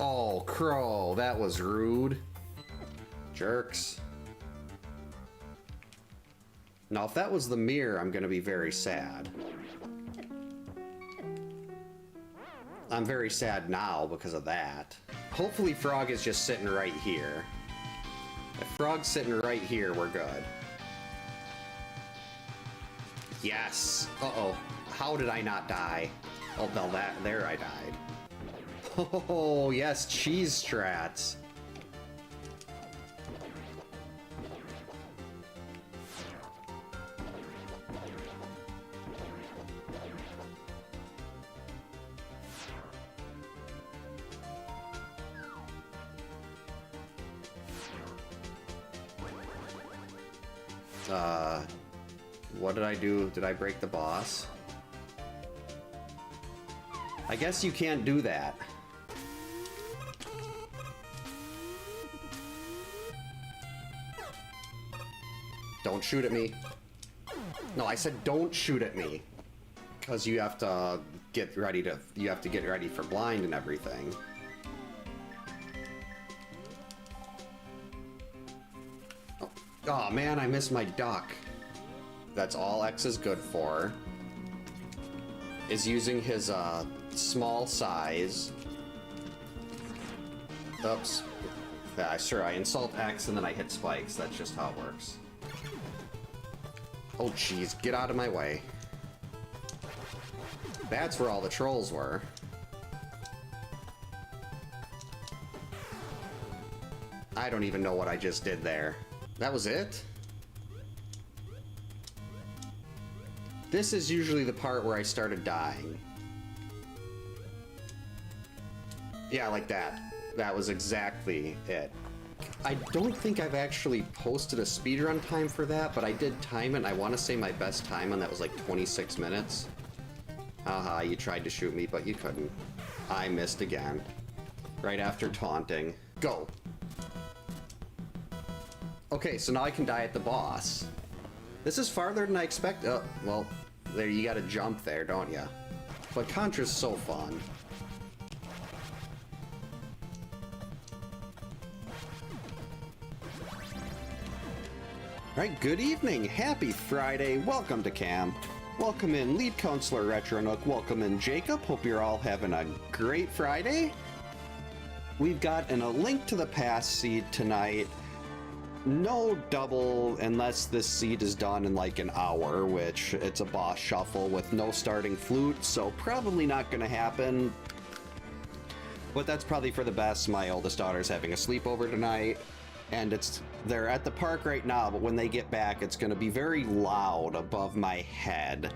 Oh, Crow, that was rude. Jerks. Now, if that was the mirror, I'm gonna be very sad. I'm very sad now because of that. Hopefully Frog is just sitting right here. If Frog's sitting right here, we're good. Yes! Uh-oh. How did I not die? Oh, no, there I died. Oh, yes, cheese strats. What did I do? Did I break the boss? I guess you can't do that. Don't shoot at me. No, I said don't shoot at me. Because you have to get ready for blind and everything. Oh man, I missed my duck. That's all X is good for. Is using his small size. Oops. Yeah, sure, I insult X and then I hit spikes. That's just how it works. Oh jeez, get out of my way. That's where all the trolls were. I don't even know what I just did there. That was it? This is usually the part where I started dying. Yeah, like that. That was exactly it. I don't think I've actually posted a speedrun time for that, but I did time it, and I want to say my best time on that was like 26 minutes. Haha, you tried to shoot me, but you couldn't. I missed again. Right after taunting. Go! Okay, so now I can die at the boss. This is farther than I expected. Oh, well, there, you gotta jump there, don't ya? But Contra's so fun. Alright, good evening, happy Friday, welcome to camp. Welcome in Lead Counselor Retronook, welcome in Jacob, hope you're all having a great Friday. We've got a link to the past seed tonight. No double unless this seed is done in like an hour, which it's a boss shuffle with no starting flute, so probably not gonna happen. But that's probably for the best. My oldest daughter's having a sleepover tonight, and they're at the park right now, but when they get back, it's gonna be very loud above my head.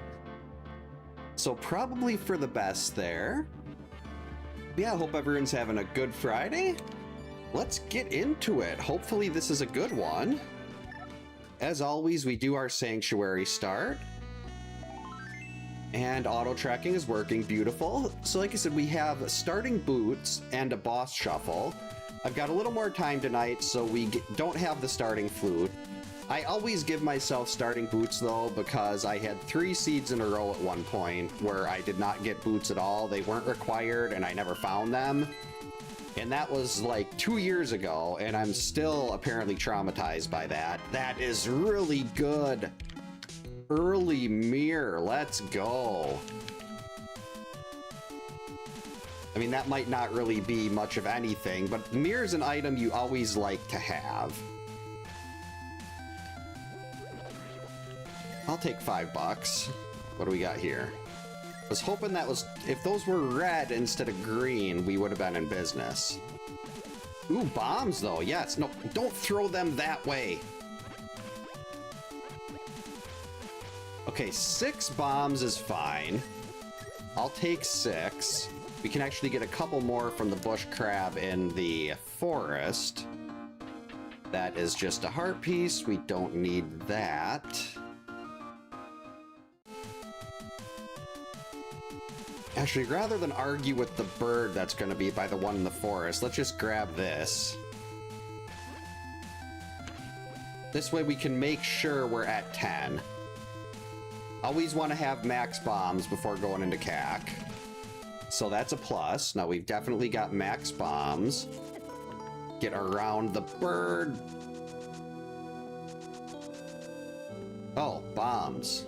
So probably for the best there. Yeah, I hope everyone's having a good Friday. Let's get into it. Hopefully this is a good one. As always, we do our sanctuary start. And auto tracking is working beautiful. So like I said, we have starting boots and a boss shuffle. I've got a little more time tonight, so we don't have the starting flute. I always give myself starting boots though, because I had 3 seeds in a row at one point where I did not get boots at all. They weren't required and I never found them. And that was like 2 years ago, and I'm still apparently traumatized by that. That is really good. Early mirror, let's go. I mean, that might not really be much of anything, but mirror is an item you always like to have. I'll take $5. What do we got here? I was hoping that was, if those were red instead of green, we would have been in business. Ooh, bombs though, yes. No, don't throw them that way. Okay, 6 bombs is fine. I'll take 6. We can actually get a couple more from the bush crab in the forest. That is just a heart piece. We don't need that. Actually, rather than argue with the bird that's going to be by the one in the forest, let's just grab this. This way we can make sure we're at 10. Always want to have max bombs before going into CAC. So that's a plus. Now we've definitely got max bombs. Get around the bird. Oh, bombs.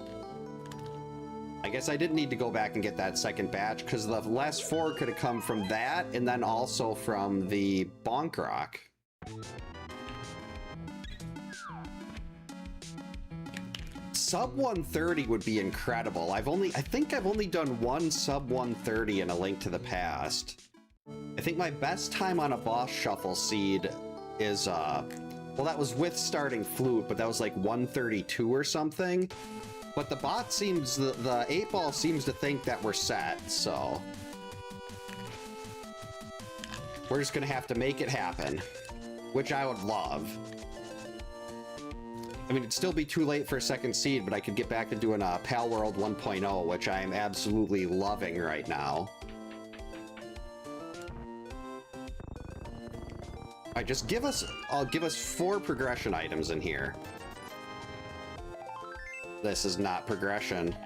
I guess I didn't need to go back and get that second batch because the last 4 could have come from that and then also from the bonk rock. Sub 130 would be incredible. I think I've only done 1 sub 130 in A Link to the Past. I think my best time on a boss shuffle seed is, well, that was with starting flute, but that was like 132 or something. But the bot seems, the 8-ball seems to think that we're set, so we're just gonna have to make it happen, which I would love. I mean, it'd still be too late for a second seed, but I could get back to doing a Pal World 1.0, which I am absolutely loving right now. All right, just give us 4 progression items in here. This is not progression.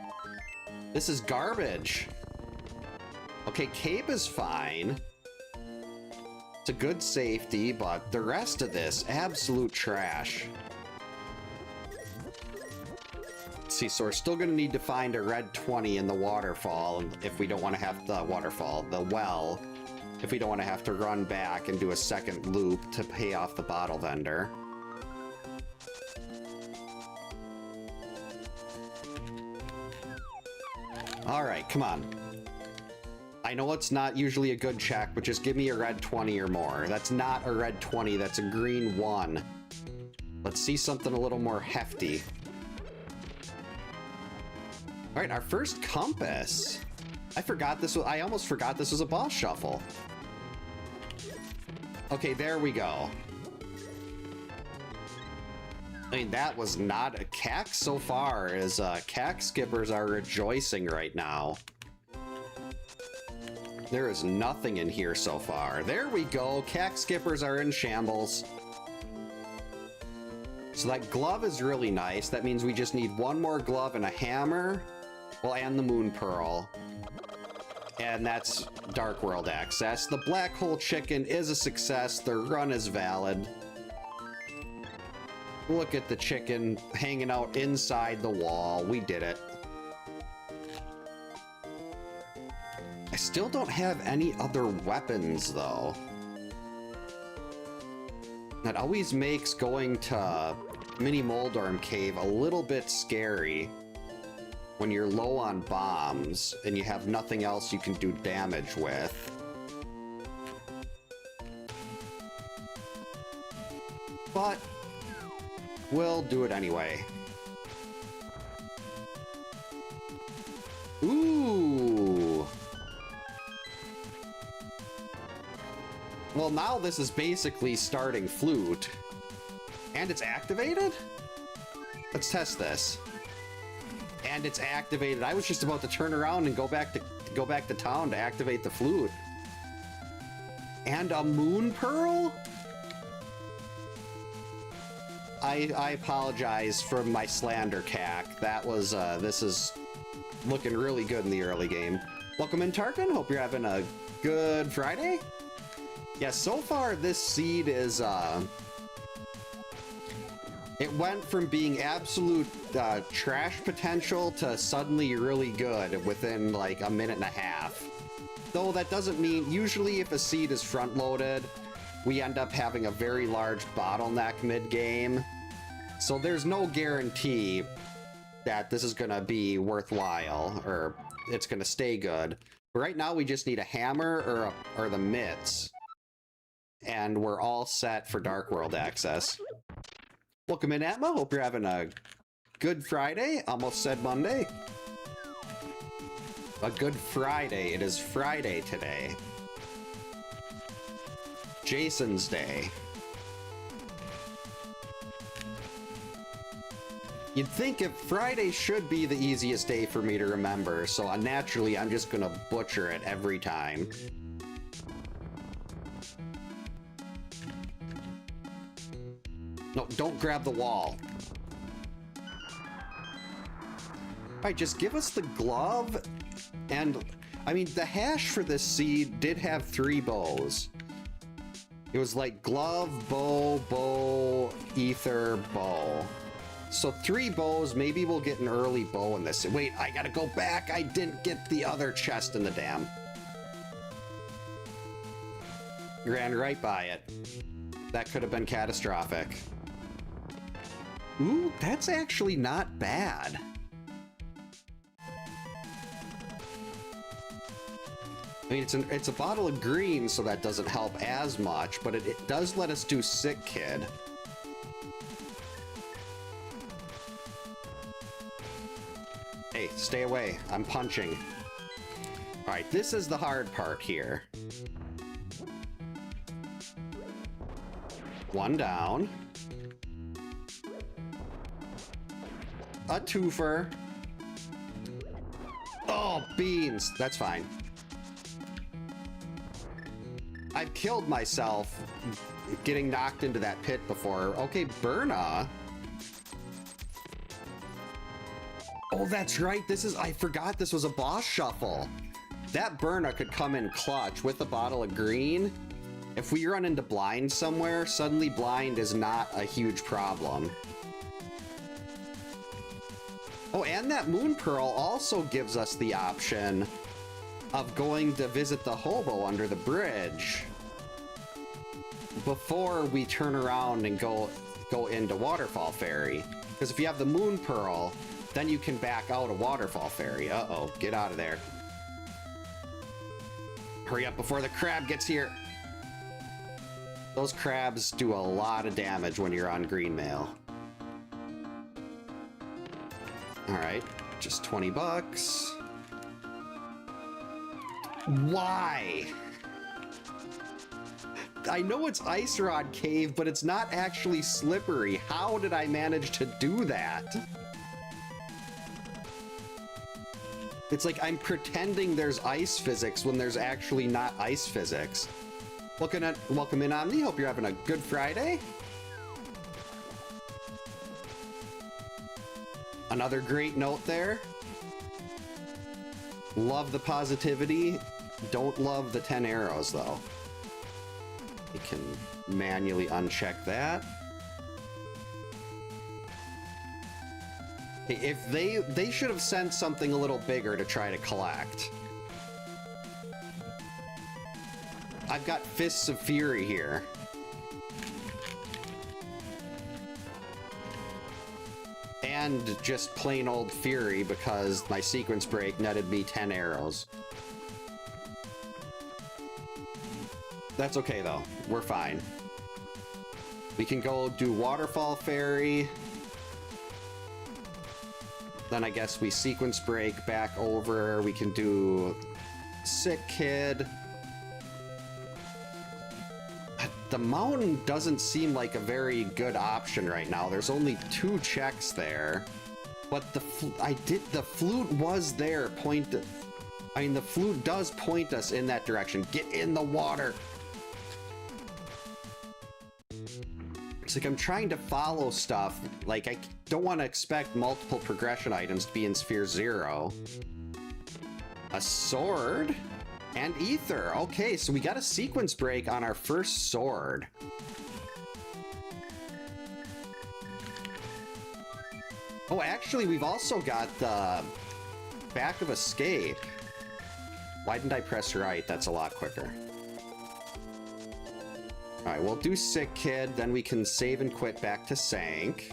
This is garbage. Okay, cape is fine. It's a good safety, but the rest of this, absolute trash. Let's see, so we're still gonna need to find a red 20 in the waterfall if we don't want to have the waterfall, the well, if we don't want to have to run back and do a second loop to pay off the bottle vendor. All right, come on. I know it's not usually a good check, but just give me a red 20 or more. That's not a red 20, that's a green 1. Let's see something a little more hefty. All right, our first compass. I almost forgot this was a boss shuffle. Okay, there we go. I mean, that was not a CAC so far, as CAC skippers are rejoicing right now. There is nothing in here so far. There we go. CAC skippers are in shambles. So that glove is really nice. That means we just need 1 more glove and a hammer. Well, and the moon pearl. And that's Dark World access. The black hole chicken is a success. The run is valid. Look at the chicken hanging out inside the wall. We did it. I still don't have any other weapons, though. That always makes going to Mini Moldorm Cave a little bit scary when you're low on bombs and you have nothing else you can do damage with. But we'll do it anyway. Ooh. Well, now this is basically starting flute. And it's activated? Let's test this. And it's activated. I was just about to turn around and go back to town to activate the flute. And a moon pearl? I apologize for my slander, CAC. That was, this is looking really good in the early game. Welcome in, Tarkin. Hope you're having a good Friday. Yeah, so far this seed is, it went from being absolute trash potential to suddenly really good within like a minute and a half. Though that doesn't mean, usually if a seed is front-loaded, we end up having a very large bottleneck mid-game. So there's no guarantee that this is gonna be worthwhile or it's gonna stay good. But right now we just need a hammer or the mitts. And we're all set for Dark World access. Welcome in, Atma. Hope you're having a good Friday. Almost said Monday. A good Friday. It is Friday today. Jason's Day. You'd think if Friday should be the easiest day for me to remember, so naturally I'm just gonna butcher it every time. No, don't grab the wall. Alright, just give us the glove, and I mean, the hash for this seed did have 3 bows. It was like glove, bow, bow, ether, bow. So 3 bows, maybe we'll get an early bow in this. Wait, I gotta go back. I didn't get the other chest in the dam. Ran right by it. That could have been catastrophic. Ooh, that's actually not bad. I mean, it's a bottle of green, so that doesn't help as much, but it does let us do sick kid. Hey, stay away. I'm punching. All right, this is the hard part here. 1 down. A twofer. Oh, beans. That's fine. I've killed myself getting knocked into that pit before. Okay, Burna. Oh, that's right. I forgot this was a boss shuffle. That Burna could come in clutch with a bottle of green. If we run into blind somewhere, suddenly blind is not a huge problem. Oh, and that moon pearl also gives us the option of going to visit the hobo under the bridge before we turn around and go into Waterfall Fairy. Because if you have the moon pearl, then you can back out a Waterfall Fairy. Uh-oh, get out of there. Hurry up before the crab gets here. Those crabs do a lot of damage when you're on green mail. All right, just 20 bucks. Why? I know it's Ice Rod Cave, but it's not actually slippery. How did I manage to do that? It's like I'm pretending there's ice physics when there's actually not ice physics. Welcome in, Omni. Hope you're having a good Friday. Another great note there. Love the positivity. Don't love the 10 arrows, though. You can manually uncheck that. Hey, if they should have sent something a little bigger to try to collect. I've got Fists of Fury here. And just plain old Fury because my sequence break netted me 10 arrows. That's okay though, we're fine. We can go do Waterfall Fairy. Then I guess we sequence break back over. We can do Sick Kid. The mountain doesn't seem like a very good option right now. There's only 2 checks there. But the flute was there. I mean, the flute does point us in that direction. Get in the water. It's like I'm trying to follow stuff. Like, I don't want to expect multiple progression items to be in Sphere 0. A sword and ether. Okay, so we got a sequence break on our first sword. Oh, actually, we've also got the back of escape. Why didn't I press right? That's a lot quicker. All right, we'll do Sick Kid, then we can save and quit back to Sank.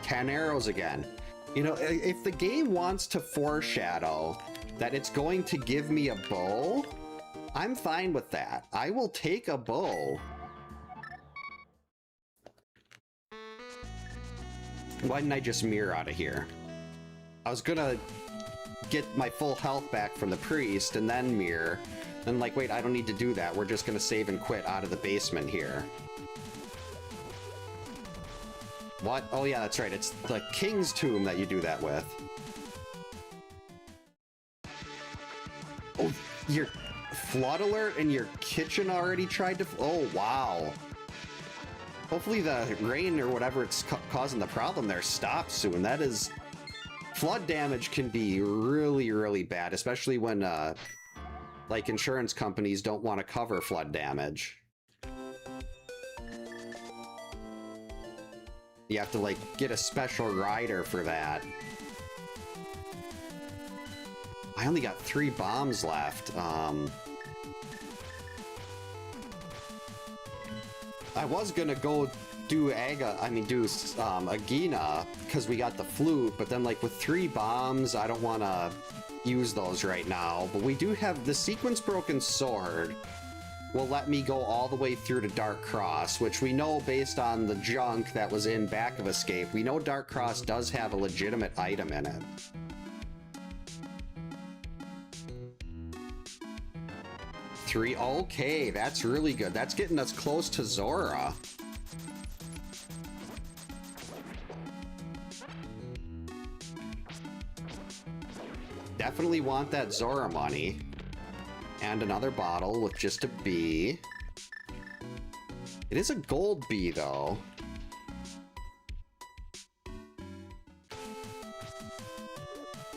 10 arrows again. You know, if the game wants to foreshadow that it's going to give me a bow, I'm fine with that. I will take a bow. Why didn't I just mirror out of here? I was gonna get my full health back from the priest and then mirror. And like, wait, I don't need to do that. We're just gonna save and quit out of the basement here. What? Oh yeah, that's right. It's the King's Tomb that you do that with. Oh, your flood alert in your kitchen already tried to... Oh, wow. Hopefully the rain or whatever it's causing the problem there stops soon. That is Flood damage can be really, really bad, especially when, like, insurance companies don't want to cover flood damage. You have to, like, get a special rider for that. I only got 3 bombs left. I was gonna go do Agina, because we got the flute, but then, like, with 3 bombs, I don't want to use those right now. But we do have the sequence broken sword will let me go all the way through to Dark Cross, which we know based on the junk that was in Back of Escape, we know Dark Cross does have a legitimate item in it. Three, okay, that's really good. That's getting us close to Zora. Definitely want that Zora money. And another bottle with just a bee. It is a gold bee, though.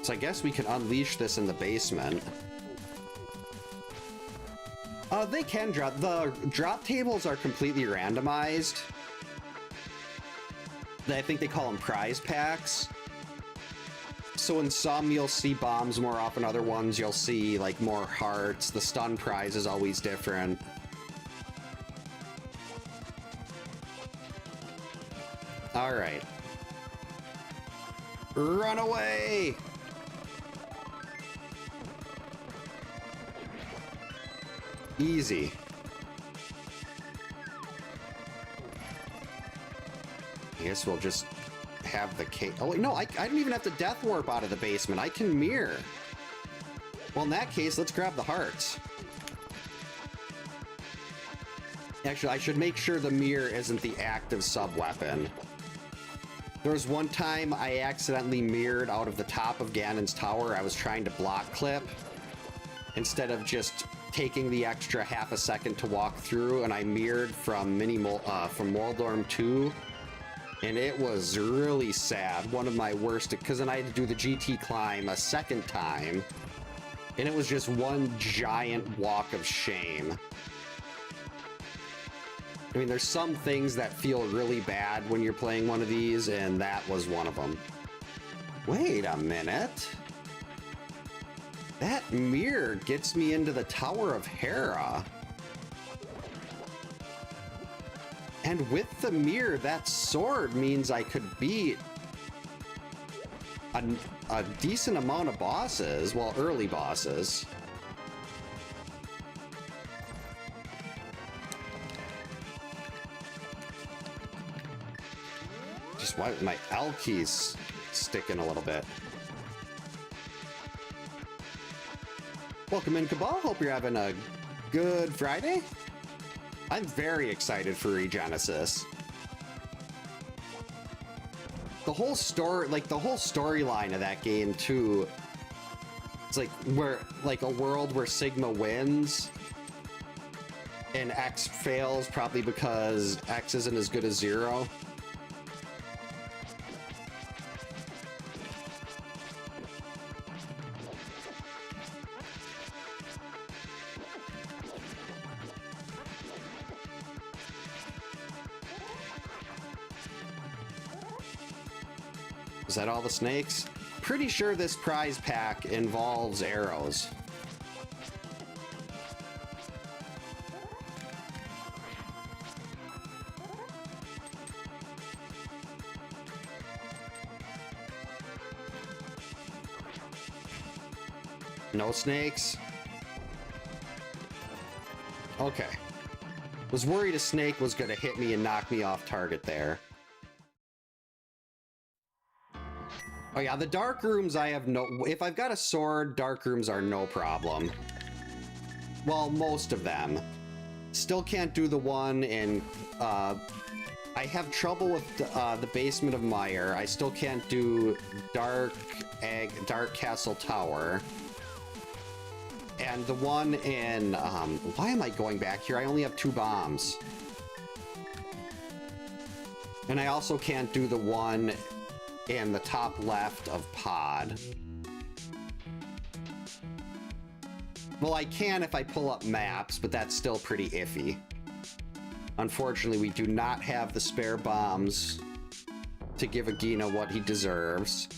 So I guess we can unleash this in the basement. They can drop. The drop tables are completely randomized. I think they call them prize packs. So in some, you'll see bombs more often. Other ones, you'll see, like, more hearts. The stun prize is always different. All right. Run away! Easy. I guess we'll just have the cake. Oh, no, I don't even have to death warp out of the basement. I can mirror. Well, in that case, let's grab the hearts. Actually, I should make sure the mirror isn't the active sub-weapon. There was one time I accidentally mirrored out of the top of Ganon's tower. I was trying to block clip instead of just taking the extra half a second to walk through, and I mirrored from from Moldorm 2, and it was really sad. One of my worst, because then I had to do the GT climb a second time, and it was just one giant walk of shame. I mean, there's some things that feel really bad when you're playing one of these, and that was one of them. Wait a minute. That mirror gets me into the Tower of Hera. And with the mirror, that sword means I could beat a decent amount of bosses, well, early bosses. Just why my L key's sticking a little bit. Welcome in, Cabal. Hope you're having a good Friday. I'm very excited for Regenesis. The whole story, like the whole storyline of that game too. It's like a world where Sigma wins and X fails, probably because X isn't as good as Zero. Is that all the snakes? Pretty sure this prize pack involves arrows. No snakes? Okay. Was worried a snake was gonna hit me and knock me off target there. Oh yeah, the dark rooms I have no... If I've got a sword, dark rooms are no problem. Well, most of them. Still can't do the one in... I have trouble with the basement of Mire. I still can't do Dark Castle Tower. And the one in... why am I going back here? I only have 2 bombs. And I also can't do the one and the top left of pod. Well, I can if I pull up maps, but that's still pretty iffy. Unfortunately, we do not have the spare bombs to give Agina what he deserves.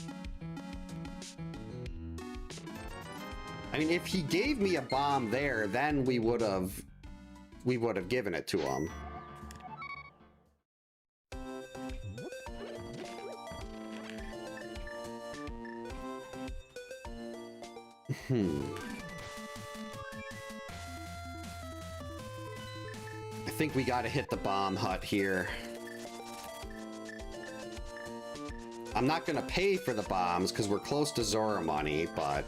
I mean, if he gave me a bomb there, then we would have given it to him. I think we gotta hit the bomb hut here. I'm not gonna pay for the bombs because we're close to Zora money, but...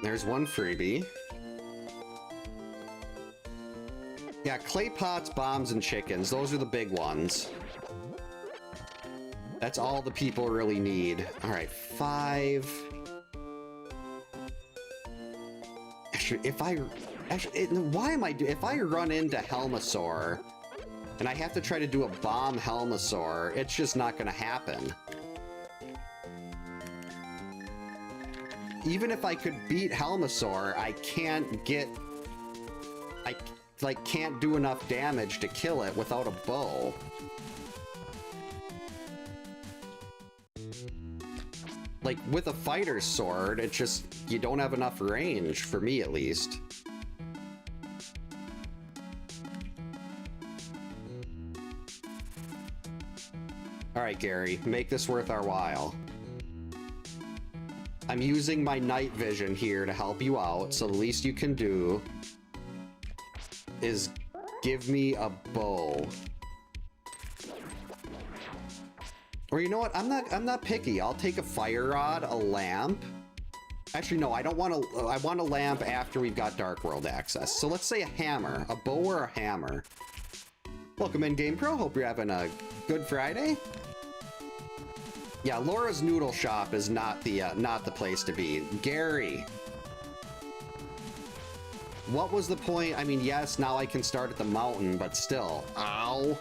There's one freebie. Yeah, clay pots, bombs, and chickens. Those are the big ones. That's all the people really need. Alright, 5... Actually, why am I if I run into Helmasaur and I have to try to do a bomb Helmasaur, it's just not gonna happen. Even if I could beat Helmasaur, I can't get... I, like, can't do enough damage to kill it without a bow. Like, with a fighter's sword, it's just... You don't have enough range, for me at least. Alright, Gary, make this worth our while. I'm using my night vision here to help you out, so the least you can do is give me a bow. Or you know what? I'm not picky. I'll take a fire rod, a lamp. Actually, no, I don't want to. I want a lamp after we've got Dark World access. So let's say a hammer, a bow or a hammer. Welcome in, Game Pro. Hope you're having a good Friday. Yeah, Laura's Noodle Shop is not the place to be. Gary, what was the point? I mean, yes, now I can start at the mountain, but still, ow.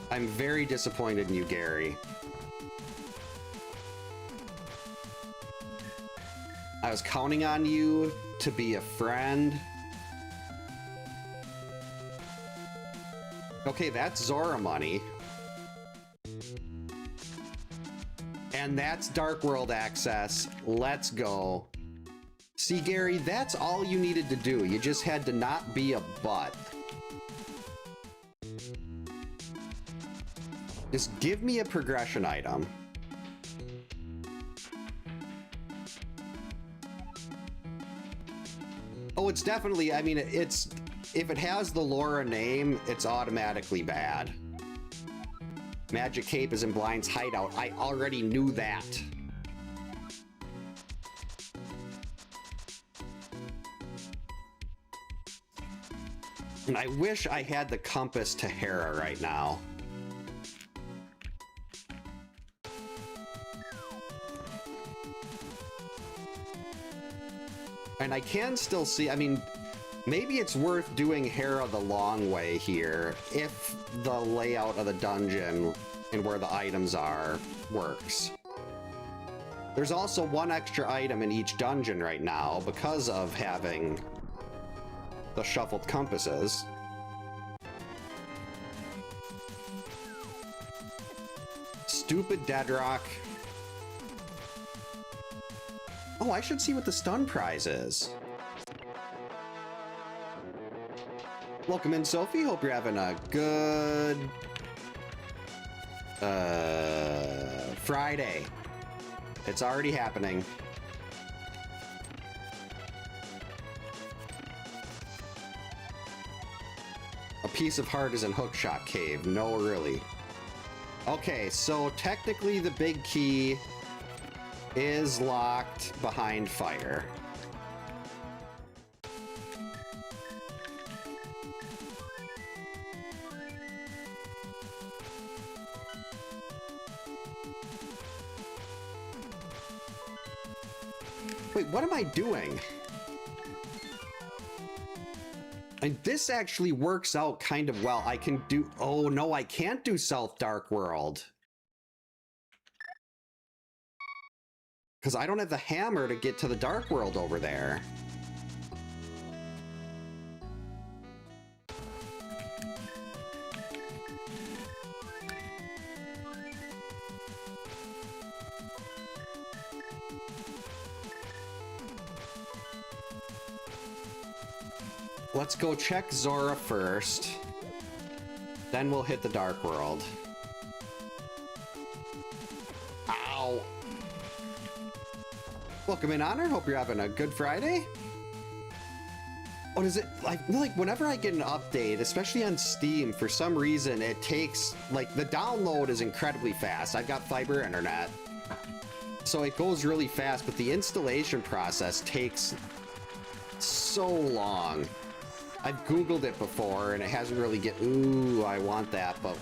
I'm very disappointed in you, Gary. I was counting on you to be a friend. Okay, that's Zora money. And that's Dark World access. Let's go. See, Gary, that's all you needed to do. You just had to not be a butt. Just give me a progression item. Oh, it's definitely, I mean, it's... If it has the Laura name, it's automatically bad. Magic Cape is in Blind's hideout. I already knew that. And I wish I had the compass to Hera right now. And I can still see, I mean... Maybe it's worth doing Hera the long way here, if the layout of the dungeon and where the items are works. There's also one extra item in each dungeon right now because of having the shuffled compasses. Stupid Deadrock. Oh, I should see what the stun prize is. Welcome in, Sophie. Hope you're having a good Friday. It's already happening. A piece of heart is in Hookshot Cave. No, really. Okay, so technically the big key is locked behind fire. Wait, what am I doing? And this actually works out kind of well. I can do... Oh, no, I can't do South Dark World. Because I don't have the hammer to get to the Dark World over there. Let's go check Zora first. Then we'll hit the Dark World. Ow! Welcome in, Honor. Hope you're having a good Friday. What is it? Like whenever I get an update, especially on Steam, for some reason it takes, like, the download is incredibly fast. I've got fiber internet, so it goes really fast, but the installation process takes so long. I've Googled it before and it hasn't really ooh, I want that, but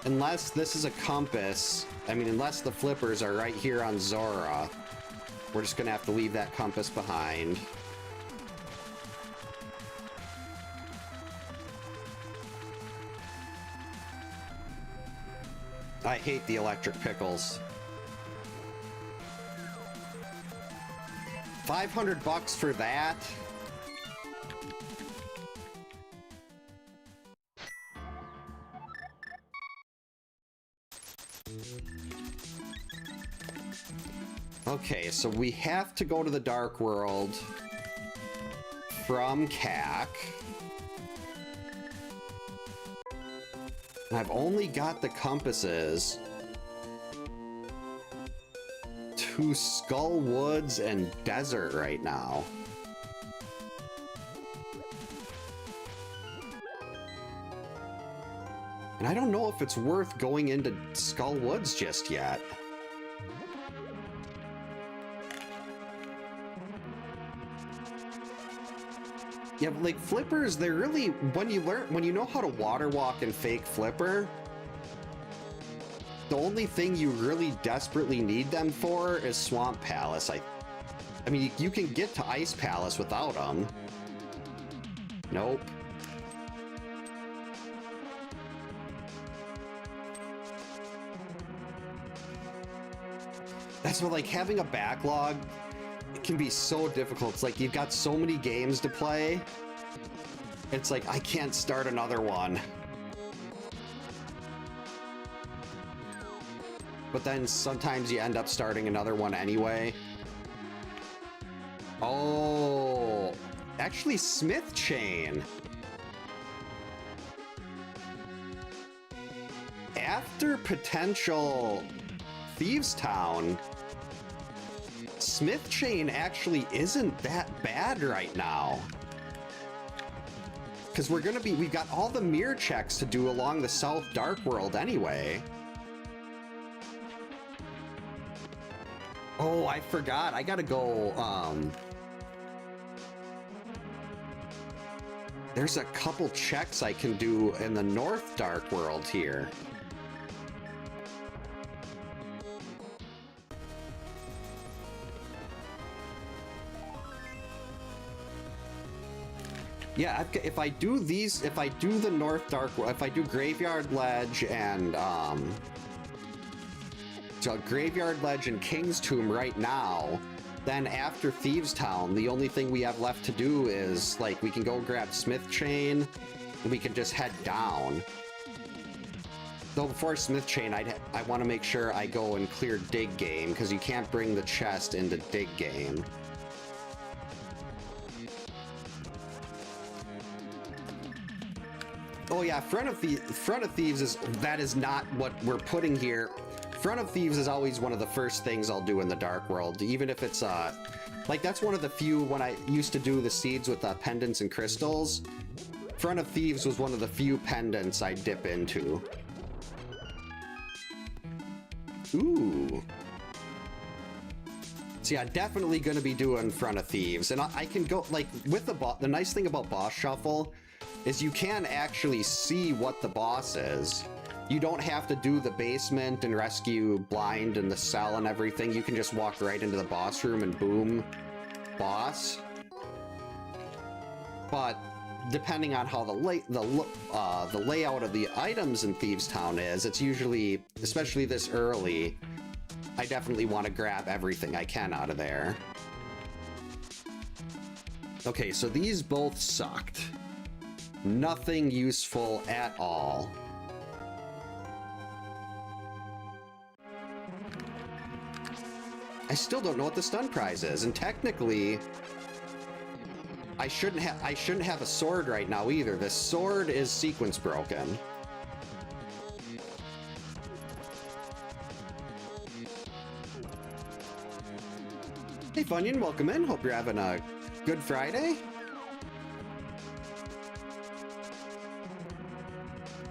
unless this is a compass, I mean, unless the flippers are right here on Zora, we're just gonna have to leave that compass behind. I hate the electric pickles. 500 bucks for that? Okay, so we have to go to the Dark World from CAC. And I've only got the compasses to Skull Woods and Desert right now. And I don't know if it's worth going into Skull Woods just yet. Yeah, like flippers, they're really, when you know how to water walk and fake flipper, the only thing you really desperately need them for is Swamp Palace. I mean, you can get to Ice Palace without them. Nope. That's what, like, having a backlog, it can be so difficult. It's like you've got so many games to play. It's like, I can't start another one. But then sometimes you end up starting another one anyway. Oh, actually Smith Chain. After potential Thieves Town, Smith Chain actually isn't that bad right now. Because we've got all the mirror checks to do along the South Dark World anyway. Oh, I forgot. I gotta go, there's a couple checks I can do in the North Dark World here. Yeah, if I do these, if I do the North Dark World, if I do Graveyard Ledge and, so Graveyard Ledge and King's Tomb right now, then after Thieves Town, the only thing we have left to do is, like, we can go grab Smith Chain, and we can just head down. Though before Smith Chain, I want to make sure I go and clear Dig Game, because you can't bring the chest into Dig Game. Oh yeah, Front of Thieves is not what we're putting here. Front of Thieves is always one of the first things I'll do in the Dark World, even if it's like, that's one of the few, when I used to do the seeds with pendants and crystals, Front of Thieves was one of the few pendants I dip into. Ooh. So yeah, definitely gonna be doing Front of Thieves, and I can go, like, with the nice thing about Boss Shuffle is you can actually see what the boss is. You don't have to do the basement and rescue Blind and the cell and everything. You can just walk right into the boss room and boom, boss. but depending on how the layout of the items in Thieves Town is, it's usually, especially this early, I definitely want to grab everything I can out of there. Okay, so these both sucked. Nothing useful at all. I still don't know what the stun prize is, and technically, I shouldn't have a sword right now either. This sword is sequence broken. Hey Funyun, welcome in. Hope you're having a good Friday.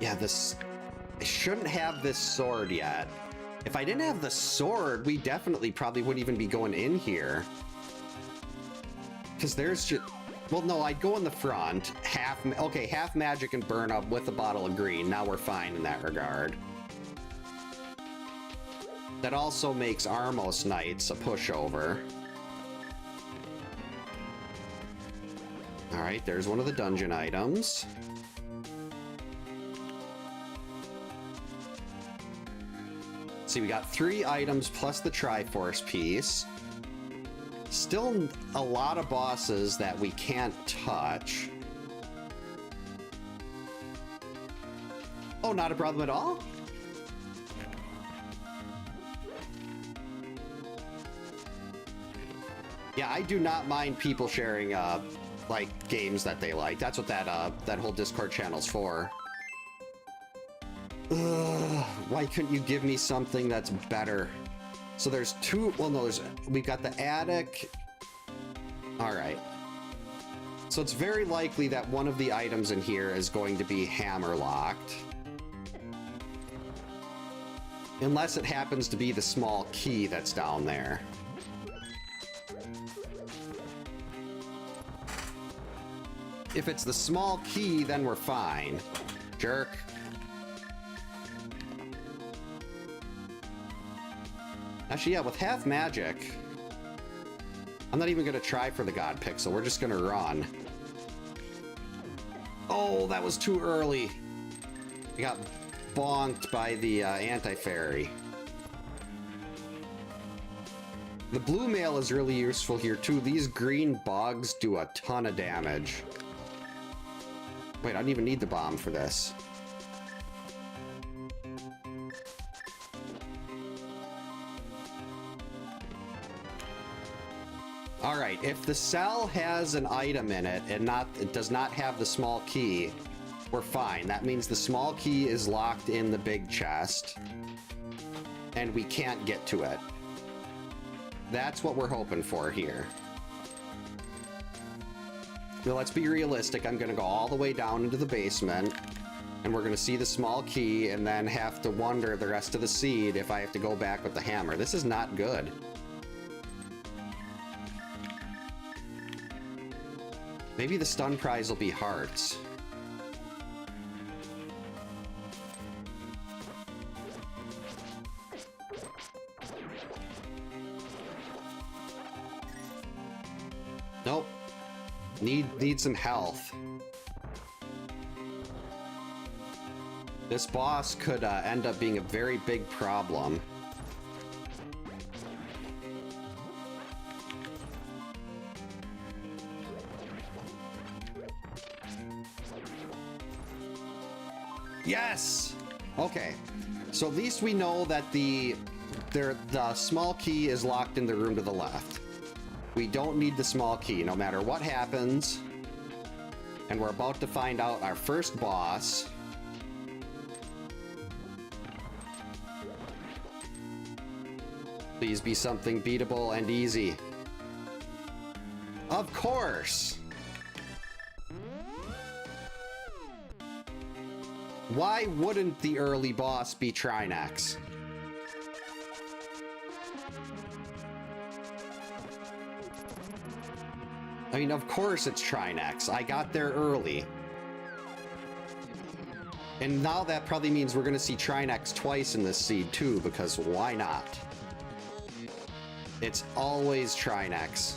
Yeah, I shouldn't have this sword yet. If I didn't have the sword, we definitely probably wouldn't even be going in here. Because there's just... Well, no, I'd go in the front. Okay, half magic and burn up with a bottle of green. Now we're fine in that regard. That also makes Armos Knights a pushover. Alright, there's one of the dungeon items. See, we got 3 items plus the Triforce piece. Still a lot of bosses that we can't touch. Oh, not a problem at all? Yeah, I do not mind people sharing, like, games that they like. That's what that whole Discord channel's for. Ugh, why couldn't you give me something that's better? So there's 2, well no, we've got the attic. Alright. So it's very likely that one of the items in here is going to be hammer locked. Unless it happens to be the small key that's down there. If it's the small key, then we're fine. Jerk. Actually, yeah, with half magic, I'm not even going to try for the God Pixel. We're just going to run. Oh, that was too early. I got bonked by the anti-fairy. The blue mail is really useful here, too. These green bugs do a ton of damage. Wait, I don't even need the bomb for this. Alright, if the cell has an item in it and it does not have the small key, we're fine. That means the small key is locked in the big chest, and we can't get to it. That's what we're hoping for here. Now, let's be realistic. I'm going to go all the way down into the basement, and we're going to see the small key, and then have to wonder the rest of the seed if I have to go back with the hammer. This is not good. Maybe the stun prize will be hearts. Nope. Need some health. This boss could end up being a very big problem. Yes! Okay, so at least we know that the small key is locked in the room to the left. We don't need the small key, no matter what happens. And we're about to find out our first boss. Please be something beatable and easy. Of course! Why wouldn't the early boss be Trinex? I mean, of course it's Trinex. I got there early. And now that probably means we're going to see Trinex twice in this seed too, because why not? It's always Trinex.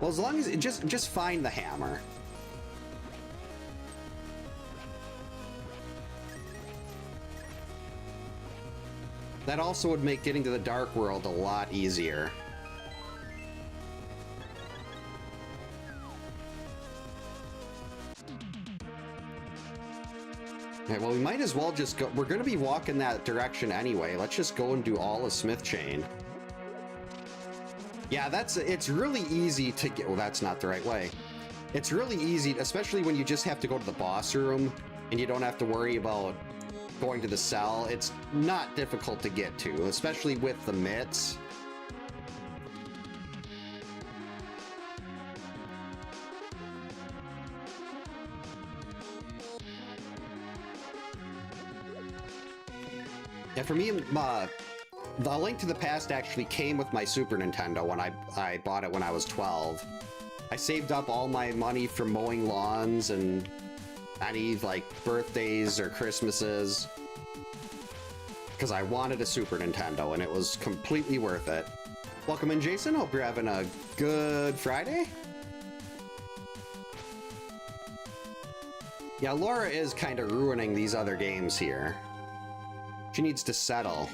Well, as long as it just find the hammer. That also would make getting to the Dark World a lot easier. Okay, well, we might as well just go. We're going to be walking that direction anyway. Let's just go and do all of Smith Chain. Yeah, it's really easy to get. Well, that's not the right way. It's really easy, especially when you just have to go to the boss room and you don't have to worry about going to the cell. It's not difficult to get to, especially with the mitts. Yeah, for me, the Link to the Past actually came with my Super Nintendo when I bought it when I was 12. I saved up all my money from mowing lawns and any, like, birthdays or Christmases because I wanted a Super Nintendo, and it was completely worth it. Welcome in, Jason. Hope you're having a good Friday. Yeah, Laura is kind of ruining these other games here. She needs to settle.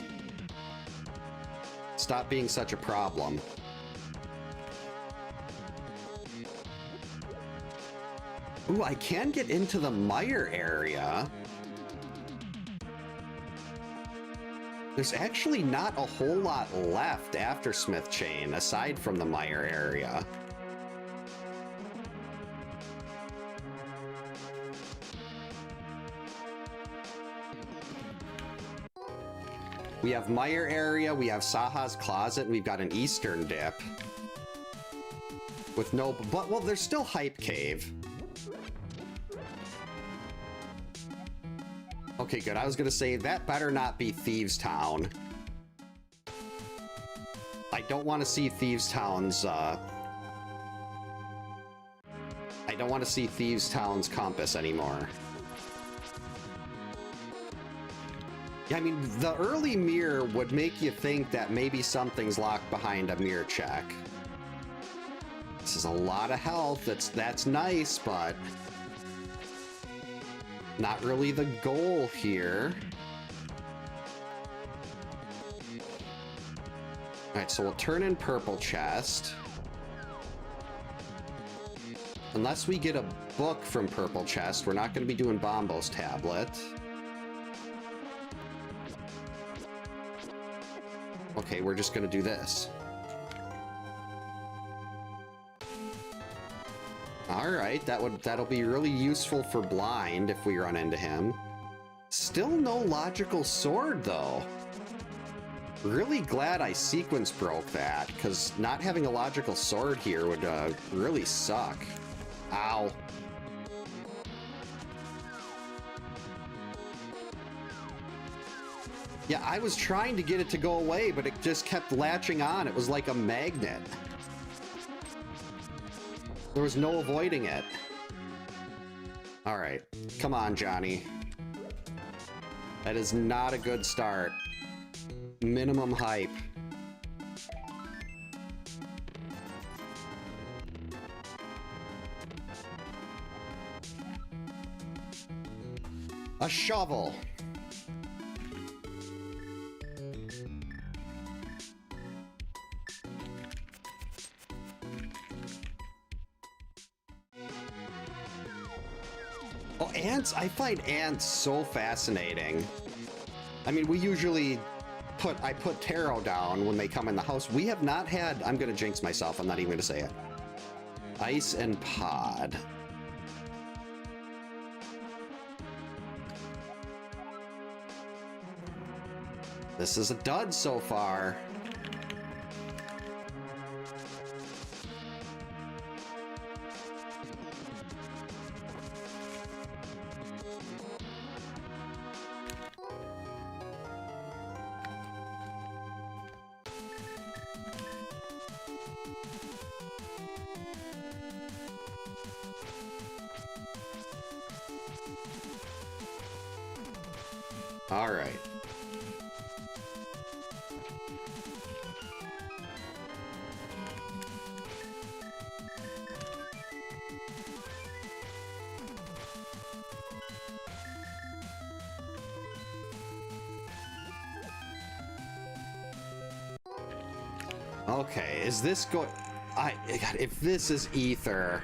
Stop being such a problem. Ooh, I can get into the mire area. There's actually not a whole lot left after Smith Chain, aside from the mire area. We have mire area, we have Saha's Closet, and we've got an Eastern Dip. With no, but, well, there's still Hype Cave. Okay, good. I was gonna say, that better not be Thieves Town. I don't want to see Thieves Town's, I don't want to see Thieves Town's compass anymore. Yeah, I mean, the early mirror would make you think that maybe something's locked behind a mirror check. This is a lot of health. That's nice, but not really the goal here. Alright, so we'll turn in purple chest. Unless we get a book from purple chest, we're not going to be doing Bombo's tablet. Okay, we're just gonna do this. Alright, that'll be really useful for blind if we run into him. Still no logical sword, though. Really glad I sequence broke that, because not having a logical sword here would really suck. Ow. Yeah, I was trying to get it to go away, but it just kept latching on. It was like a magnet. There was no avoiding it. All right, come on, Johnny. That is not a good start. Minimum hype. A shovel. Oh, ants! I find ants so fascinating. I mean, we usually I put tarot down when they come in the house. We have not had, I'm gonna jinx myself, I'm not even gonna say it. Ice and pod. This is a dud so far. All right. Okay, is this God, if this is ether...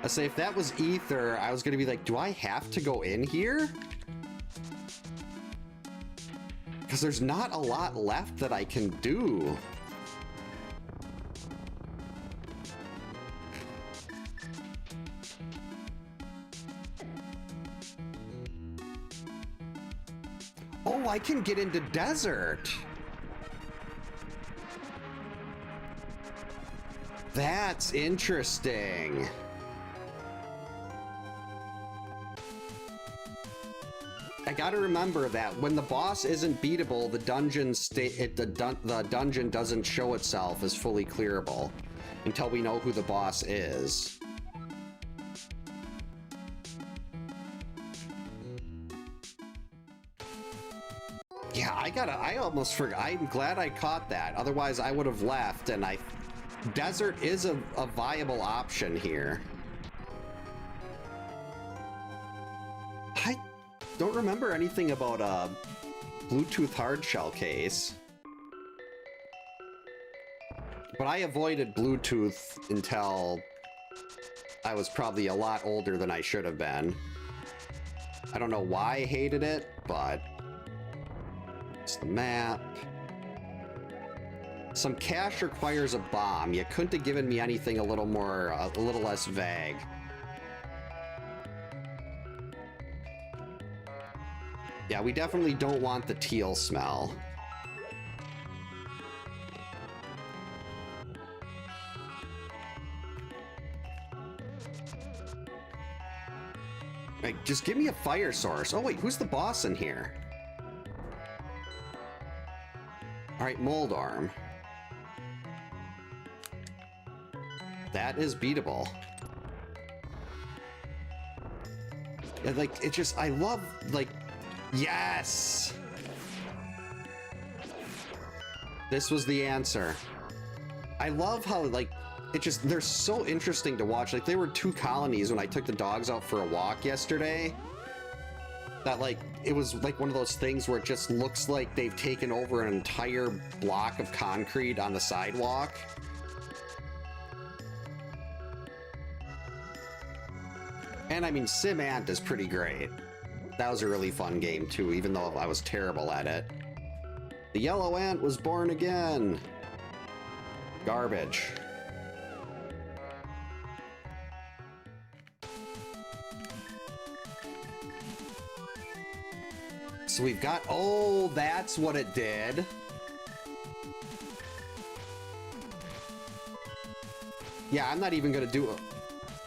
I say, if that was ether, I was gonna be like, do I have to go in here? Because there's not a lot left that I can do. Oh, I can get into desert. That's interesting. I gotta remember that when the boss isn't beatable, the dungeon the dungeon doesn't show itself as fully clearable until we know who the boss is. Yeah, I almost forgot. I'm glad I caught that. Otherwise, I would have left, and desert is a viable option here. I don't remember anything about a Bluetooth hard shell case. But I avoided Bluetooth until I was probably a lot older than I should have been. I don't know why I hated it, but it's the map. Some cache requires a bomb. You couldn't have given me anything a little less vague. Yeah, we definitely don't want the teal smell. Like, just give me a fire source. Oh wait, who's the boss in here? Alright, mold arm. That is beatable. Yeah, like, it just, I love, like, yes! This was the answer. I love how, like, it just, they're so interesting to watch. Like, there were 2 colonies when I took the dogs out for a walk yesterday. That, like, it was like one of those things where it just looks like they've taken over an entire block of concrete on the sidewalk. And I mean, Sim Ant is pretty great. That was a really fun game too, even though I was terrible at it. The yellow ant was born again. Garbage. So we've got, oh, that's what it did. Yeah, I'm not even gonna do it.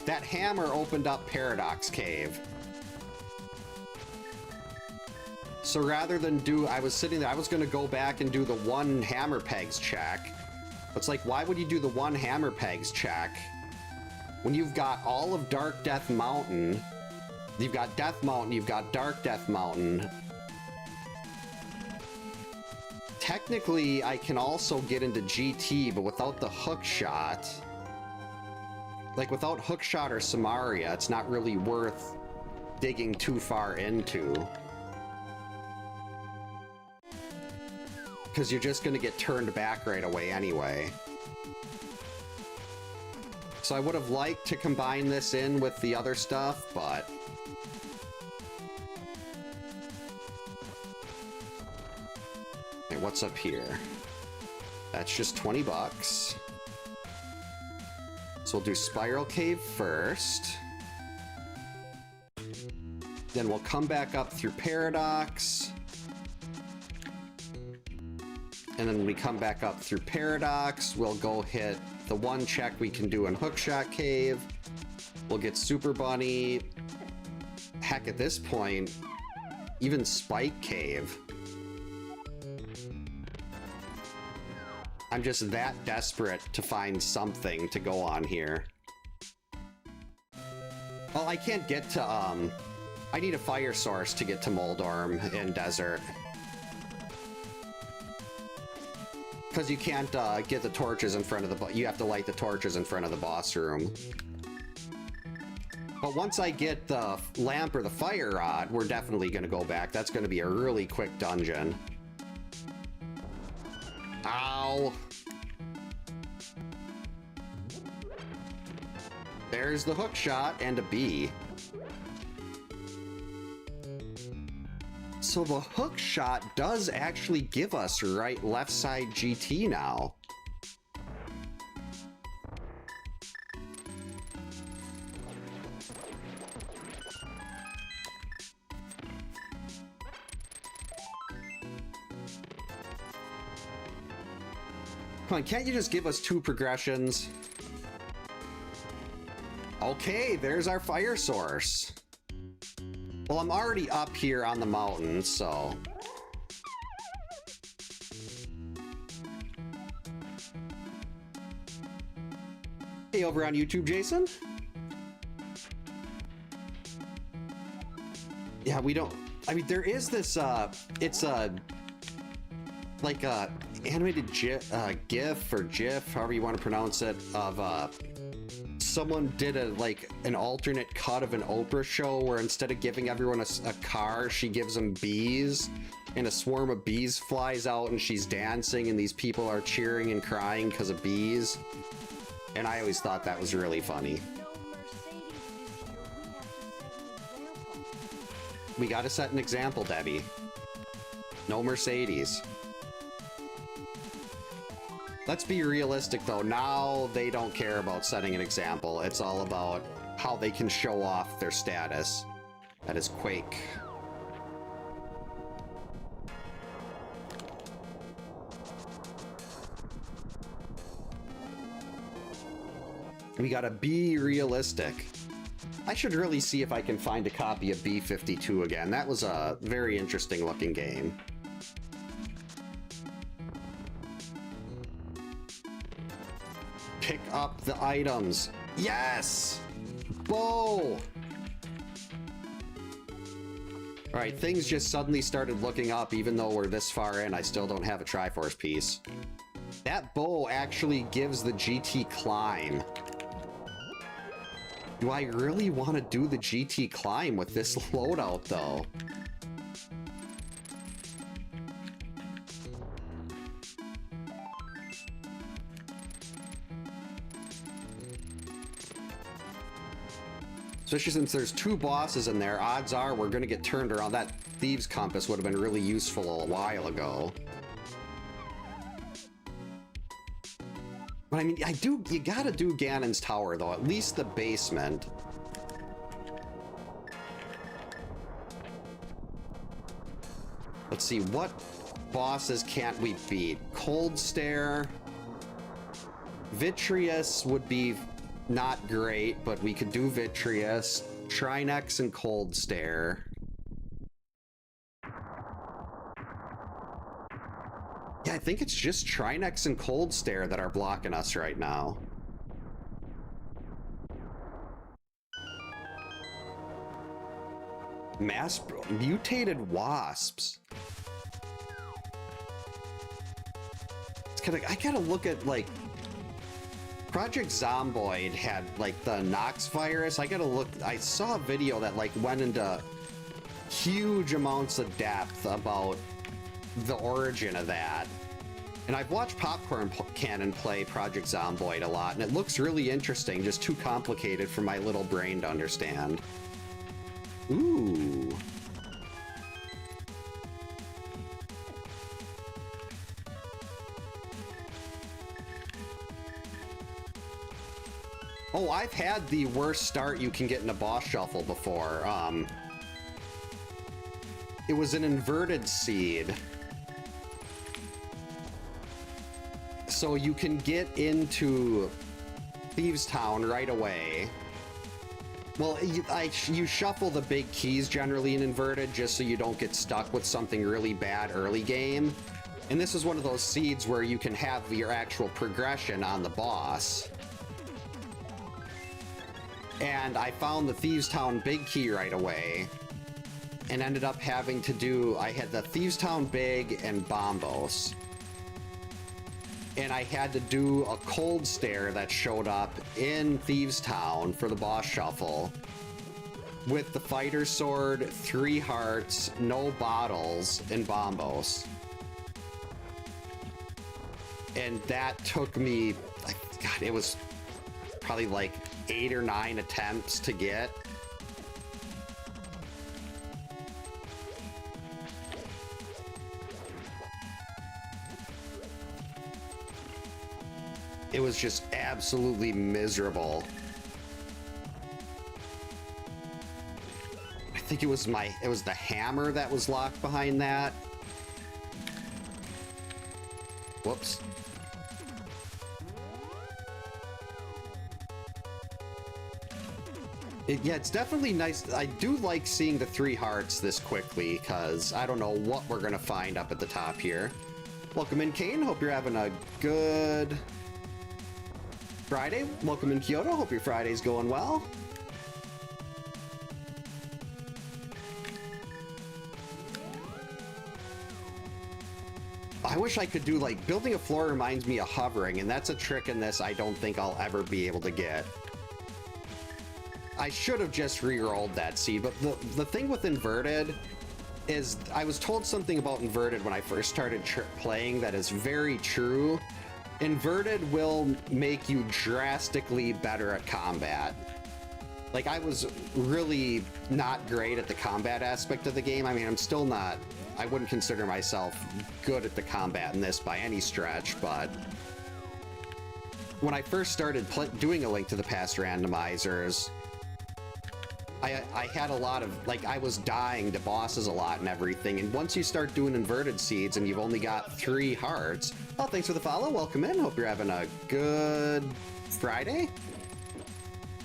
That hammer opened up Paradox Cave. So rather than do, I was sitting there, I was gonna go back and do the 1 hammer pegs check. It's like, why would you do the 1 hammer pegs check when you've got all of Dark Death Mountain? You've got Death Mountain, you've got Dark Death Mountain. Technically, I can also get into GT, but without the hook shot. Like, without hookshot or Samaria, it's not really worth digging too far into. Because you're just going to get turned back right away anyway. So I would have liked to combine this in with the other stuff, but... Okay, what's up here? That's just 20 bucks. So we'll do Spiral Cave first. Then we'll come back up through Paradox. And then when we come back up through Paradox, we'll go hit the 1 check we can do in Hookshot Cave. We'll get Super Bunny. Heck, at this point, even Spike Cave. I'm just that desperate to find something to go on here. Well, I can't get to, I need a fire source to get to Moldorm in Desert. Because you can't get the torches in front of the, you have to light the torches in front of the boss room. But once I get the lamp or the fire rod, we're definitely going to go back. That's going to be a really quick dungeon. Ow. There's the hook shot and a bee. So the hook shot does actually give us right left side GT now. Come on, can't you just give us 2 progressions? Okay, there's our fire source. Well, I'm already up here on the mountain, so... Hey, over on YouTube, Jason? Yeah, we don't... I mean, there is this, it's a... like a animated GIF or GIF, however you want to pronounce it, of someone did an alternate cut of an Oprah show where instead of giving everyone a car, she gives them bees, and a swarm of bees flies out and she's dancing and these people are cheering and crying because of bees. And I always thought that was really funny. We gotta set an example, Debbie. No Mercedes. Let's be realistic though, now they don't care about setting an example. It's all about how they can show off their status. That is Quake. We gotta be realistic. I should really see if I can find a copy of B-52 again. That was a very interesting looking game. Pick up the items. Yes! Bow! Alright, things just suddenly started looking up even though we're this far in. I still don't have a Triforce piece. That bow actually gives the GT climb. Do I really want to do the GT climb with this loadout though? Especially since there's 2 bosses in there, odds are we're gonna get turned around. That Thieves' Compass would have been really useful a while ago. But I mean, you gotta do Ganon's Tower though, at least the basement. Let's see, what bosses can't we beat? Cold Stare. Vitreous would be not great, but we could do Vitreous. Trinex and Cold Stare. Yeah, I think it's just Trinex and Cold Stare that are blocking us right now. Mutated wasps. It's kinda, I gotta look at like Project Zomboid had like the Nox virus. I gotta look. I saw a video that like went into huge amounts of depth about the origin of that. And I've watched Popcorn Cannon play Project Zomboid a lot, and it looks really interesting, just too complicated for my little brain to understand. Ooh. Oh, I've had the worst start you can get in a boss shuffle before. It was an inverted seed. So you can get into Thieves' Town right away. Well, you shuffle the big keys generally in inverted just so you don't get stuck with something really bad early game. And this is one of those seeds where you can have your actual progression on the boss. And I found the Thieves' Town big key right away and ended up having to do, I had the Thieves' Town big and Bombos. And I had to do a Cold Stare that showed up in Thieves' Town for the boss shuffle. with the fighter sword, 3 hearts, no bottles, and bombos. And that took me, God, it was probably like 8 or 9 attempts to get. It was just absolutely miserable. I think it was the hammer that was locked behind that. Whoops. Yeah, it's definitely nice. I do like seeing the 3 hearts this quickly, because I don't know what we're gonna find up at the top here. Welcome in, Kane. Hope you're having a good Friday. Welcome in, Kyoto. Hope your Friday's going well. I wish I could do, like, building a floor reminds me of hovering, and that's a trick in this I don't think I'll ever be able to get. I should have just re-rolled that seed, but the thing with inverted is I was told something about inverted when I first started playing that is very true. Inverted will make you drastically better at combat. Like, I was really not great at the combat aspect of the game. I mean, I'm still not, I wouldn't consider myself good at the combat in this by any stretch, but when I first started doing A Link to the Past randomizers, I had a lot of, like, I was dying to bosses a lot and everything, and once you start doing inverted seeds and you've only got 3 hearts, oh, thanks for the follow, welcome in, hope you're having a good Friday.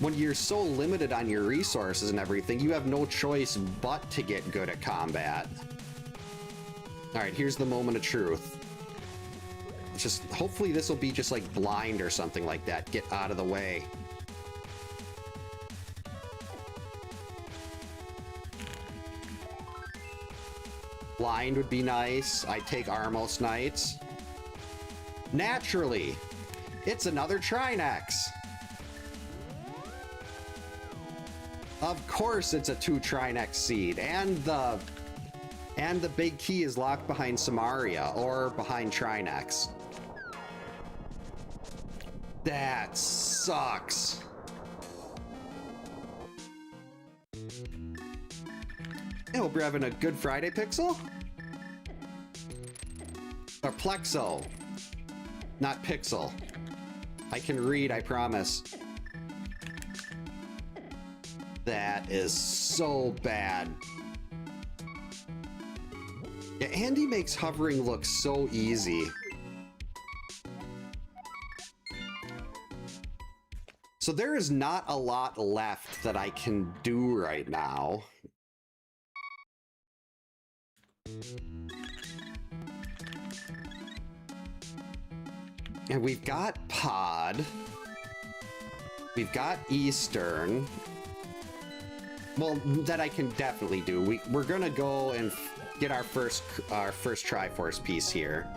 When you're so limited on your resources and everything, you have no choice but to get good at combat. Alright, here's the moment of truth. Just, hopefully this will be just like blind or something like that, get out of the way. Blind would be nice. I take Armos Knights. Naturally, it's another Trinex. Of course it's a 2 Trinex seed, and the big key is locked behind Samaria or behind Trinex. That sucks. I hope you're having a good Friday, Pixel. Or Plexo. Not Pixel. I can read, I promise. That is so bad. Yeah, Andy makes hovering look so easy. So there is not a lot left that I can do right now. And we've got Pod. We've got Eastern. Well, that I can definitely do. We're gonna go and get our first Triforce piece here.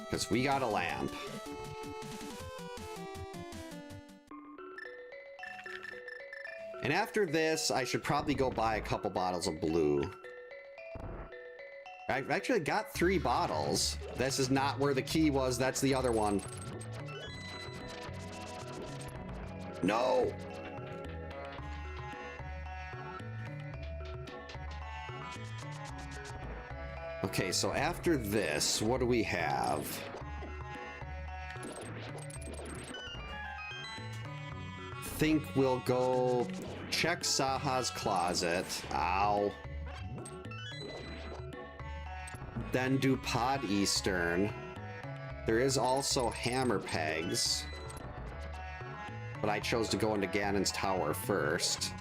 Because we got a lamp. And after this, I should probably go buy a couple bottles of blue. I've actually got 3 bottles. This is not where the key was, that's the other one. No! Okay, so after this, what do we have? Think we'll go check Saha's closet. Ow. Then do Pod Eastern. There is also hammer pegs, but I chose to go into Ganon's tower first.